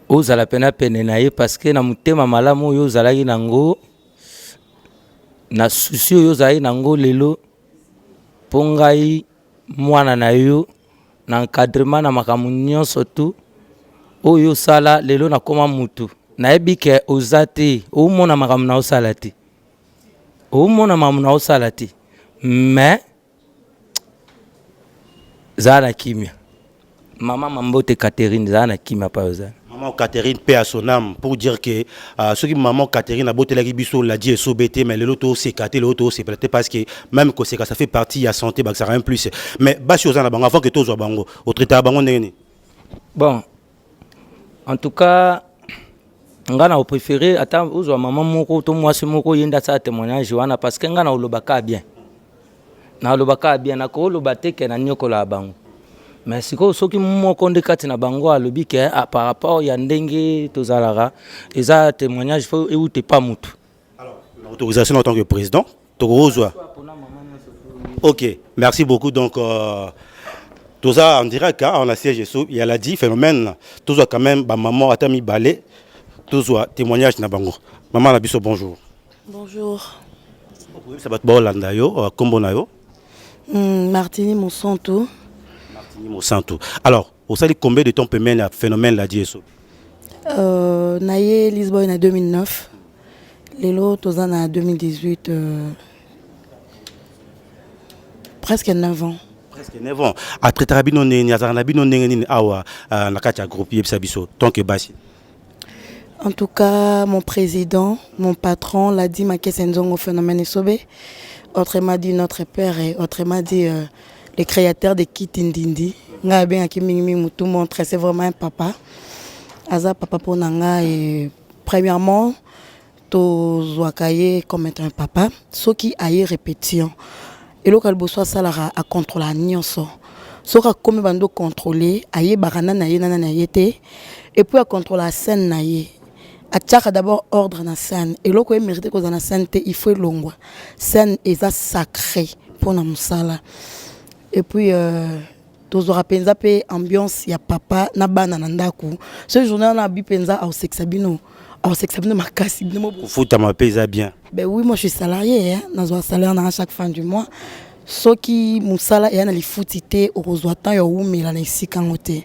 ozala pena pene na ye parce que na mutema malamu yo zalaki nango na souci yo zali nango lelo pongai mwana na yo na encadrement na makambo nyonso tu oyo sala lelo na koma mutu nayebi ke oza te omona makambo na osala te omona makambo na osala te mais za na kimia maman Mbote Catherine za na kimia pa oza maman Catherine paix à son âme pour dire que ce qui maman Catherine a boté la biso l'a dit sobété mais l'auto c'est caté l'auto c'est peut-être parce que même que ça fait partie à santé bah ça rien plus mais basi aux ana bango avant que tous soient bango au traité à bango ndeni bon en tout cas ngana au préféré attends aux maman moko to moi c'est moko yenda ça témoignage wana parce que ngana olobaka bien na olobaka bien na ko olobate ke na nyokola bango. Mais si vous avez un kati na bango alobi ke par rapport ya ndenge tozalara eza témoignage faut euté pas mutu. Alors l'autorisation en tant que président Togozwa. OK, merci beaucoup donc tout ça en direct on a siège sous il y a la dit phénomène tout ça quand même ba maman atami balé tout ça témoignage na bango. Maman na biso bonjour. Bonjour. Ça va te bolanda yo kombo na yo. Martini Monsanto. Alors, au sein de combien de temps peut mener le phénomène la DSO? Naye Lisbonne en 2009. Lelo Tozan en 2018. Presque 9 ans. Presque 9 ans. Après Tarabino Neni, Azarabino Neni, Awa, Nakacha Group, Yepsabiso, tant que Bassi. En tout cas, mon président, mon patron l'a dit, Maké Senzong au phénomène Esobé. Autrement dit, notre père et autrement dit, le créateur de Kitindindi. Nga bien Akimimi Moutou montre, c'est vraiment un papa. Aza papa pour Nanga et premièrement, to Zouakaye comme étant un papa. Ce qui a eu répétition. Et local bosoa salara à contrôler nyonso. Soka comme bando contrôler, aye barana na ye nana na yete. Et puis à contrôler la scène na ye. A d'abord ordre na scène. Et loko e mérité que na scène il faut longwa. Scène est sacré pour na musala. Et puis tozora penza pe ambiance ya papa na bana na ndaku. Ce journal na bi penza au sexabino. Au sexabino makasi bino. Faut ma pesa bien. Ben oui, moi je suis salarié hein. Nazo un salaire à chaque fin du mois. Ce qui musala et na li foutité au rosoatan yo umela na isikangote.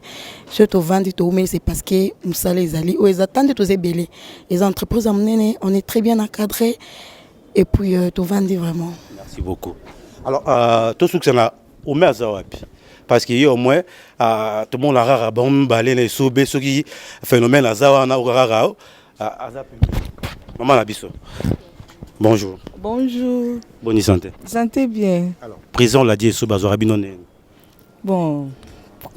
Je te vends to umela c'est parce que musala ezali ou ezatande to zebele. Les entreprises amenene, on est très bien encadré et puis to vendre vraiment. Merci beaucoup. Alors tout ce que ça na au mezawapi. Parce qu'il y a au moins tout le monde a rara bon balé les sobe ce qui phénomène azawa na rara maman Nabiso. Bonjour. Bonjour. Bonne santé. Santé bien. Alors président l'a dit so bazora binone. Bon.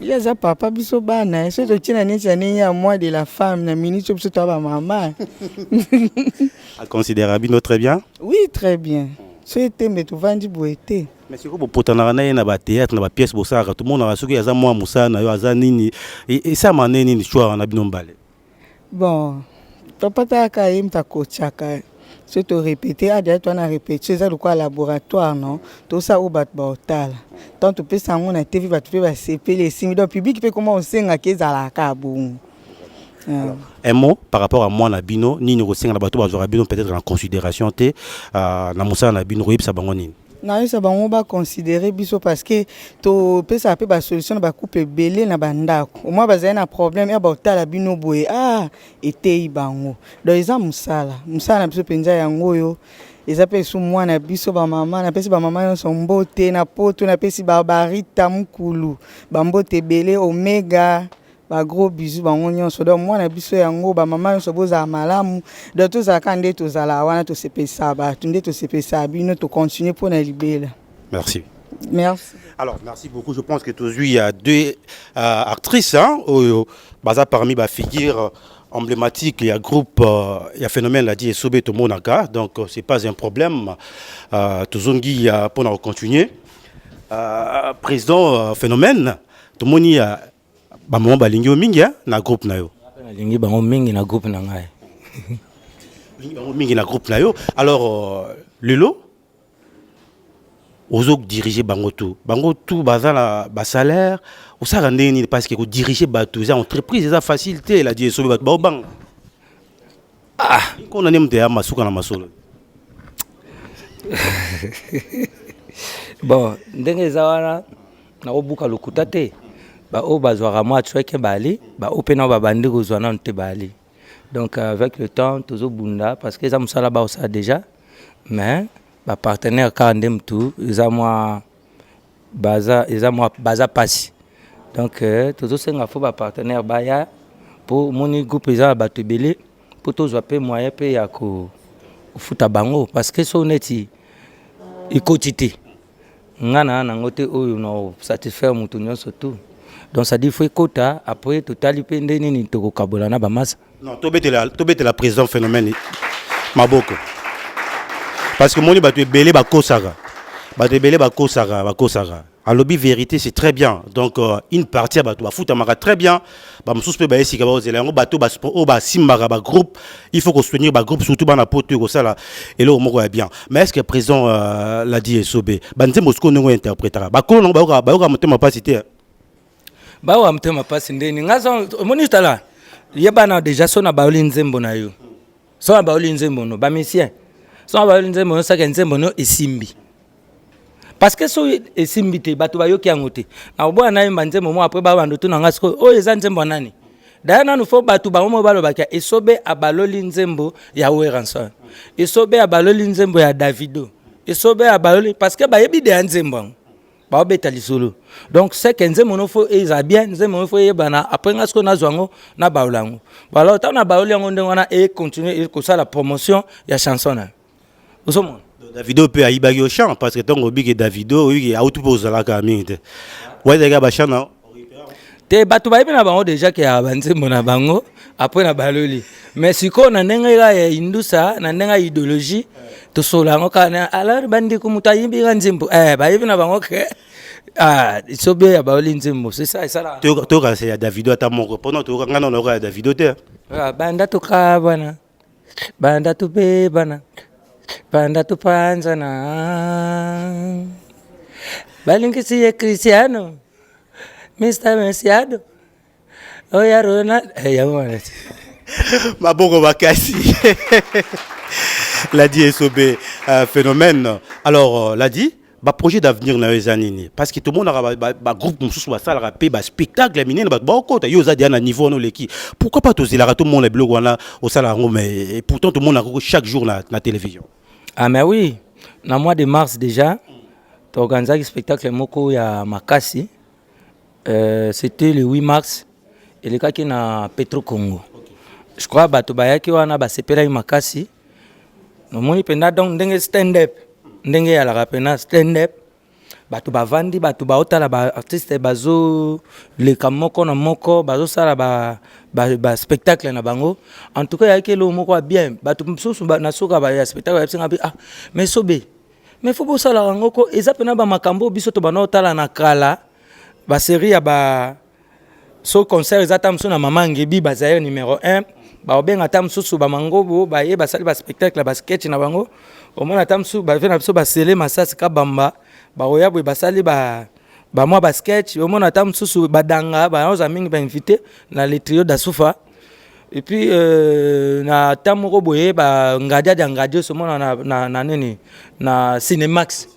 Il y a ça papa biso bana c'est to tina ni tani ya moi de la femme na ministre biso to ba maman. A considérer bino très bien? Oui, très bien. C'était mais tout vandi boité. Mais c'est quoi pour potana na ba théâtre na ba pièce bosara tout le monde a soki ya za moi musa na yo aza nini et ça mané nini choix na bino mbale. Bon, papa ta ka imta kochaka. C'est te répéter à dire toi na répéter c'est quoi laboratoire non tout ça au bat baotala tant tu peux sango na TV ba tu peux ba CP les signes donc public peut comment on senga kezala ka bon. Un mot par rapport à moi na bino ni no senga na bato bazora bino peut-être en considération te na musa na bino yebisa bango nini. Na yo ça bango ba considérer biso parce que to peut ça peut ba solution ba coupe belé na bandako au moins bazana problème ya ba otala bino boye etei bango donc eza musala biso penza yango yo eza pe su mwana biso ba mama na pesi ba mama yo so mbote na poto na pesi ba barita mukulu ba mbote belé omega ba gros bisous bango nyonso donc mwana biso yango ba mama yo so boza malamu donc to za kande to zala wana to sepesa ba tunde to sepesa bino to continuer pour na libela. Merci. Merci. Alors merci beaucoup. Je pense que aujourd'hui il y a deux actrices hein baza parmi ba figures emblématiques, il y a groupe il y a phénomène l'a dit Esobé to monaka donc c'est pas un problème to zongi pour na continuer président phénomène to moni ba maman balingi mingi na groupe na yo balingi bango mingi na groupe na ngai mingi na groupe na yo alors lelo ozo diriger bango tout bazala ba salaire o sara ndeni parce que ko diriger bato za entreprise za facilité la die so bato ba bang ko na nemte ya masuka na masolo bon ndenge za wana na obuka lokuta te ba o bazwara moi tsweke bali ba opena ba bandi ko zwana nte bali donc avec le temps tozo bunda parce que ça musala ba ça déjà mais ba partenaire ka ndem tout za moi baza passe donc tozo senga fo ba partenaire ba ya pour moni groupe za ba tebele pour tozo pe moyen pe ya ko futa bango parce que so neti ikotité ngana na ngote oyo no satisfaire mutu nyonso tout. Donc ça dit faut quota après total pende nini to kabola na ba massa. Non, tobete la président phénomène maboko. Parce que moni ba to belé ba kosara. Ba to belé ba kosara. À lobby vérité c'est très bien. Donc une partie ba to ba futa maka très bien. Ba msusu pe ba esika ba ozelango ba to ba simbara ba groupe, il faut qu'on soutenir ba groupe surtout ba na poto ko sala et là moko est bien. Mais est-ce que président l'a dit Esobé ba nzembo sko ngo interprétera. Ba ko no ba motema pas cité. Bawa mtema pasi ndeni ngazo moni tala yebana déjà sona baoli nzembo na yo sona baoli nzembo no ba misien sona baoli nzembo no saka nzembo no esimbi parce que so esimbi te bato bayoki yango te nakoboya nayemba nzembo mo apres babando tunanga sikoyo oyo eza nzembo nani daya nanu fo bato bango mo balobaki esobe abaloli nzembo ya Weranson esobe abaloli nzembo ya Davido esobe abaloli parce que bayebi de ya nzembo yango baobeta lisolo donc c'est que nzembo no fo eza bien nzembo no fo yebana après nga siko nazwa yango na baola yango balo ta na baoli yango ndenge wana e continuer kosala promotion ya chanson na osomona Davido peut aibagi au chant parce que tant que big Davido oui a tout pose la camine ouais les gars bachana te bato bayebi na bango déjà ke ya banzembo na bango après na baloli mais siko na ndenge ya indusa na ndenge idéologie to solango kana alors bandi ko mutayibi nzembo bayebi na bango ke isobe ya baoli nzembo c'est ça ça là to ka c'est Davido ata moko pendant to nga na ka Davido te banda to ka banda to be bana banda to panzana balingisi ya Cristiano Mr. Messiado oya Ronald yamona maboko bakasi Ladi SOB phénomène alors Ladi ba projet d'avenir na ezanini parce que tout le monde a ba groupe mususu ba sala rapé ba spectacle minene ba kota yo za dia na niveau no leki pourquoi pas tozela tout le monde les blogs wana au sala ngo mais pourtant tout le monde a chaque jour na télévision ah mais oui na mois de mars déjà tu organisé un spectacle moko ya Makasi c'était le 8 mars et le cas qui na Petro Congo je crois bato bayaki wana ba sepela Makasi no moni penda donc ndenge stand up ndenge ya la rapena stand up bato bavandi bato baotala ba artiste bazo le kamoko na moko bazo sala ba spectacle na bango en tout cas yaki lo moko bien bato msusu na soka ba spectacle ya ah mais sobe mais faut bo sala ngoko eza pena ba makambo biso to bana otala na kala ba série ya ba so concert ezata mso na mama ngebi bazaye numéro 1 ba obenga tamsusu ba mangobo ba ye ba sali ba spectacle ba sketch na bango au moins tamsu ba vena biso ba sele masasi ka bamba ba oya boy ba sali ba moi ba sketch au moins tamsusu ba danga ba oza mingi ba invité na le trio d'Asufa et puis na tamoko boye ba ngadia so mona na nini na Cinemax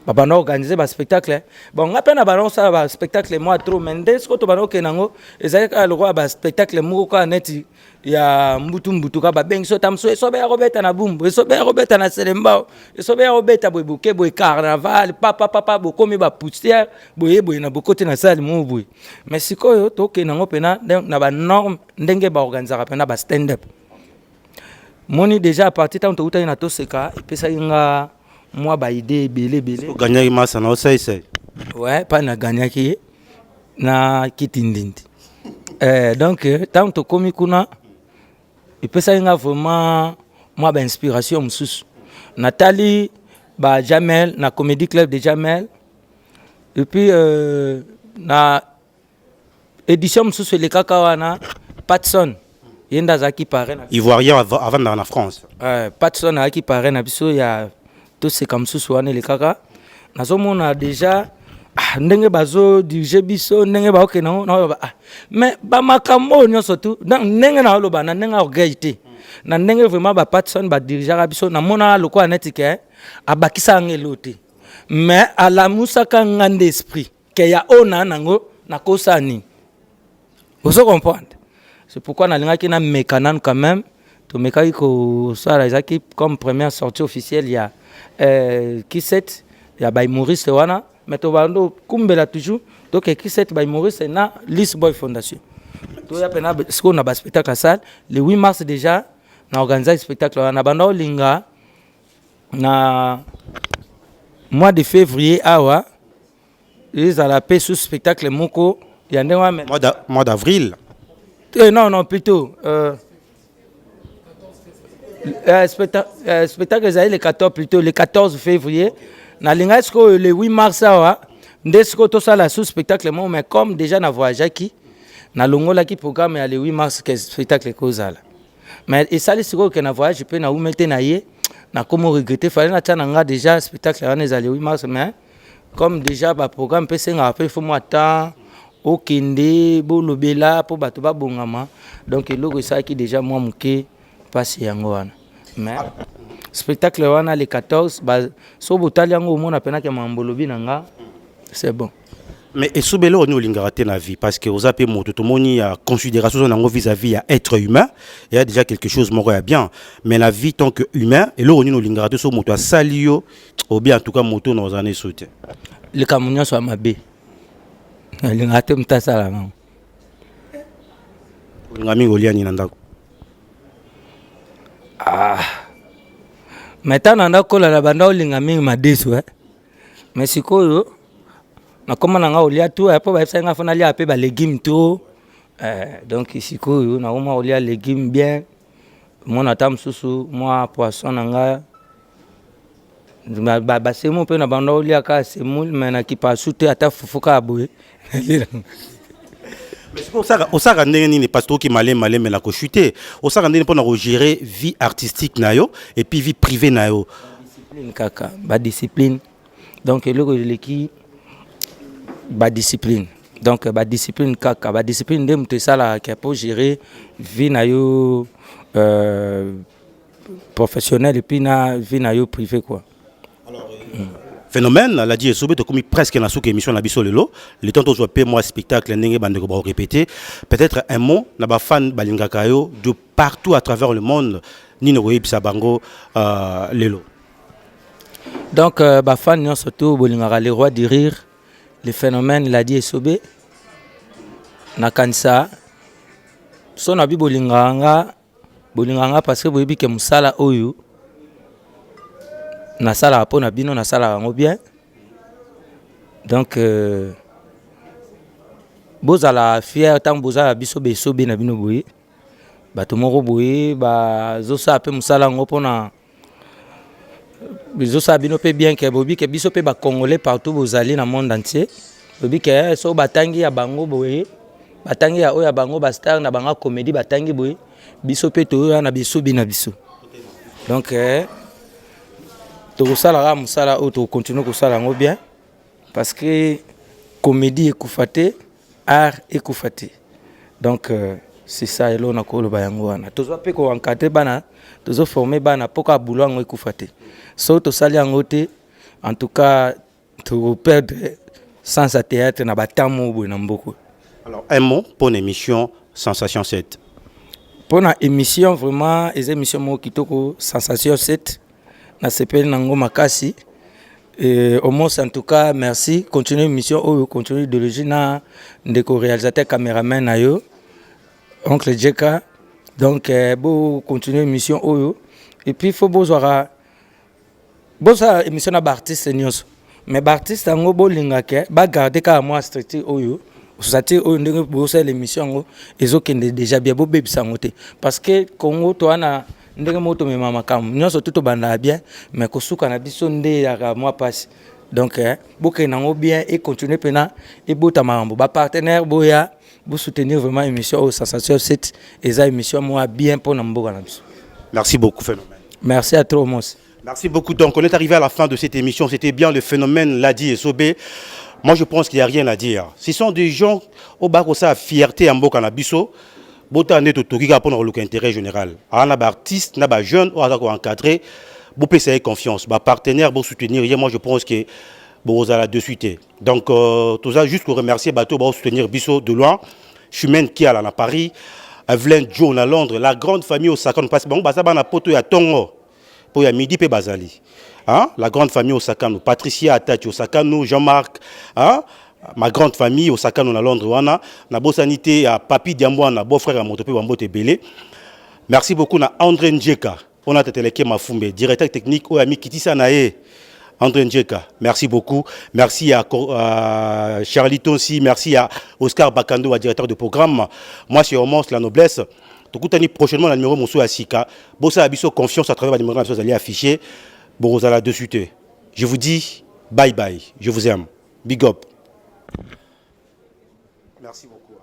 Baba na organiser ba spectacle bon ngapena na balon ça ba spectacle moi trop mendes ko to bano kenango ezaka le roi ba spectacle moko ka neti ya mbutu ka ba bengi so tamso so be robeta na bumbu so be robeta na selemba so be robeta boy buke boy carnaval papa bo komi ba poussière boy na bokote na salle mo boy mais sikoyo to kenango pena na ba norme ndenge ba organiser pena ba stand up moni déjà à partir tant to uta na to seka et pesa inga moi ba idée belé gagner massa na osai ouais pas na gagner qui na kitindindi donc tant to komi kuna et puis ça nga vraiment moi ba inspiration mususu Nathalie ba Jamel na Comedy Club de Jamel et puis na édition mususu le kakawana Patson yenda zaki paré na Ivoirien avant dans la France Patson a qui paré na biso ya tout c'est comme sous les kaka nazomona déjà ndenge bazo diriger biso ndenge ba ok non mais ba makambo nyonso tout ndenge na loba na ndenge orgueillité na ndenge vraiment ba personne ba diriger biso na mona loko anetike abakisa ngelote mais à la musaka ngande esprit que ya ona nango na kosani vous comprenez c'est pourquoi na linga ki na mekanan quand même to mekai ko sala ezaki comme première sortie officielle il y a qui c'est ya by Maurice wana mais to bando kumbela toujours donc qui c'est by Maurice na List Boy Fondation to ya pena ce qu'on a ba spectacle à salle le 8 mars déjà na organiser spectacle na bando linga na mois de février awa ils à la paix sous spectacle moko ya ndewa mois d'avril non plutôt spectacle le 14 plutôt le 14 février na linga esko le 8 mars awa ndesko to sala sous spectacle mo mais comme déjà na voyage qui na longola ki programme ya le 8 mars que spectacle kozala mais et ça le siko que na voyage peut na umete na ye na comme regretter fallait na tana nga déjà spectacle wana le 8 mars mais comme déjà ba programme peut senga après faut moi temps au kende bolobela po bato ba bongama donc eloko ça qui déjà moi muke passe yango wana mais spectacle wana le 14 so botali yango omona penaka mambolobi nanga c'est bon. Mais esobelo on olingara te na vie parce que ozape moto to moni ya considération nango vis-à-vis à être humain, il y a déjà quelque chose moko ya bien, mais la vie tant que humain et lo on olingara te so moto salio ou bien en tout cas moto na ozane soute. Le kamunya so mabe. Lingara te mtasala nga. Ngami oliani na ndako. Maintenant nanda kola la banda olinga mingi madesu mais sikoyo na koma nanga olia tout après ba senga fona lia pe ba légumes tout donc sikoyo na oma olia légumes bien mon atam susu moi poisson nanga ba semo pe na banda olia ka semoule mais na ki pa souté ata fufuka aboye. Mais c'est pour ça que n'est pas trop qui malé mais la chuter. Au ça qu'on pour gérer vie artistique nayo et puis vie privée nayo. Discipline kaka, ba discipline. Donc le qui ba discipline. Donc ba discipline kaka, ba discipline de mte sala qui pour gérer vie nayo professionnelle et puis na vie nayo privée quoi. Alors phénomène, la dit Esobé to commis presque na souk émission na biso lelo, le temps to zo pe moi spectacle ndenge bande ko ba répéter, peut-être un mot na ba fan balingaka yo de partout à travers le monde ni no yebisa bango lelo. Donc ba fan non surtout bolingaka les rois du rire, le phénomène la dit Esobé na kanisa so na bi bolinganga parce que boyebi ke musala oyo na sala po na bino na sala ngo bien donc bozala fier tant bozala biso beso be na bino boye bato moko boye ba zosa pe musala ngo pona biso sa bino pe bien ke bobi ke biso pe ba congolais partout bozali na monde entier bobi ke so batangi ya bango boye batangi ya oya bango ba star na banga comédie batangi boye biso pe to na biso bi na biso donc to sala musala o to continuer ko sala ngo bien parce que comédie ekufate art ekufate donc c'est ça elo na ko lo bayango wana to zo pe ko encadrer bana to zo former bana poka boulot ngo ekufate so to sali yango te en tout cas to perdre sans à théâtre na batamo bo na mboko. Alors un mot pour une émission Sensation 7. Pour une émission vraiment les émissions mo kitoko Sensation 7 na CPL nango makasi et au moins en tout cas merci continuer l'émission ou continuer idéologie na ndeko réalisateur caméraman na yo oncle Jeka donc beau continuer l'émission ou et puis faut besoin bosa émission na artiste nyos mais artiste ngo bolinga ke ba garder ka moi structure oyo société oyo ndenge bosa l'émission ngo ezokende déjà bien bo bebisa ngote parce que Congo to ana ndenge moto me mama kam nyonso tout banda bien mais kosuka na biso nde ya moi passe donc boke nango bien et continuer pena et bota mambo ba partenaire boya bo soutenir vraiment émission au Sensation 7 et ça émission moi bien pour na mboka na biso. Merci beaucoup Phénomène. Merci à toi Mos. Merci beaucoup. Donc on est arrivé à la fin de cette émission, c'était bien le phénomène Ladi Esobé. Moi je pense qu'il n'y a rien à dire. Ce sont des gens au bako sa fierté en mboka na biso. Bota ne to toki pour le intérêt général. Na ba artiste, na ba jeune, ou ko encadrer, bo pesa confiance, ba partenaire, bo soutenir. Moi je pense que bo za la de suite. Donc tout ça juste pour remercier bateau ba soutenir biso de loin. Chumène qui à Paris, Evelyn John à Londres, la grande famille au Sakano parce bon ba ça ba na poto ya Tongo. Pour ya midi pe bazali. Hein? La grande famille au Sakano, Patricia Atati au Sakano, Jean-Marc, hein? Ma grande famille au Sakano na Londres wana na bosanité à Papi Diambwana beau-frère à Motope Wambote Belé. Merci beaucoup na André Njeka on a téléké Mafumbe directeur technique au ami Kitisa Nae André Njeka merci beaucoup merci à Charlie Tonsi merci à Oscar Bakando directeur de programme moi c'est Homos la noblesse tokutani prochainement la numéro Mousso Asika bossa abiso confiance à travers les numéros que vous allez afficher borozala de suite je vous dis bye bye je vous aime big up. Merci beaucoup.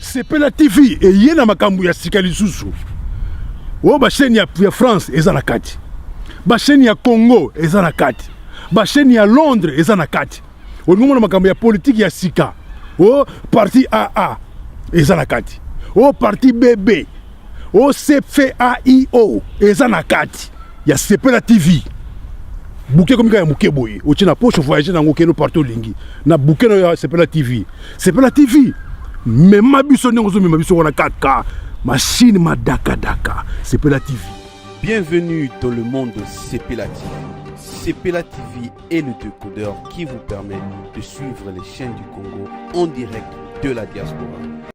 Sepela TV et yena makambu ya sikali susu. O ba chaîne ya France eza na kati. Ba chaîne ya Congo eza na kati. ba chaîne ya Londres eza na kati olingo na makambo ya politique ya sika o parti AA eza na kati o parti BB o CFAIO eza na kati ya Sepela TV bouquet comme ya muke boye o tina poche voyager na ngokeno partout lingi na bouquet ya Sepela TV même mabiso ndenge zo mema biso wana 4K machine madaka daka Sepela TV. Bienvenue dans le monde de Sepela TV. Sepela TV est le décodeur qui vous permet de suivre les chaînes du Congo en direct de la diaspora.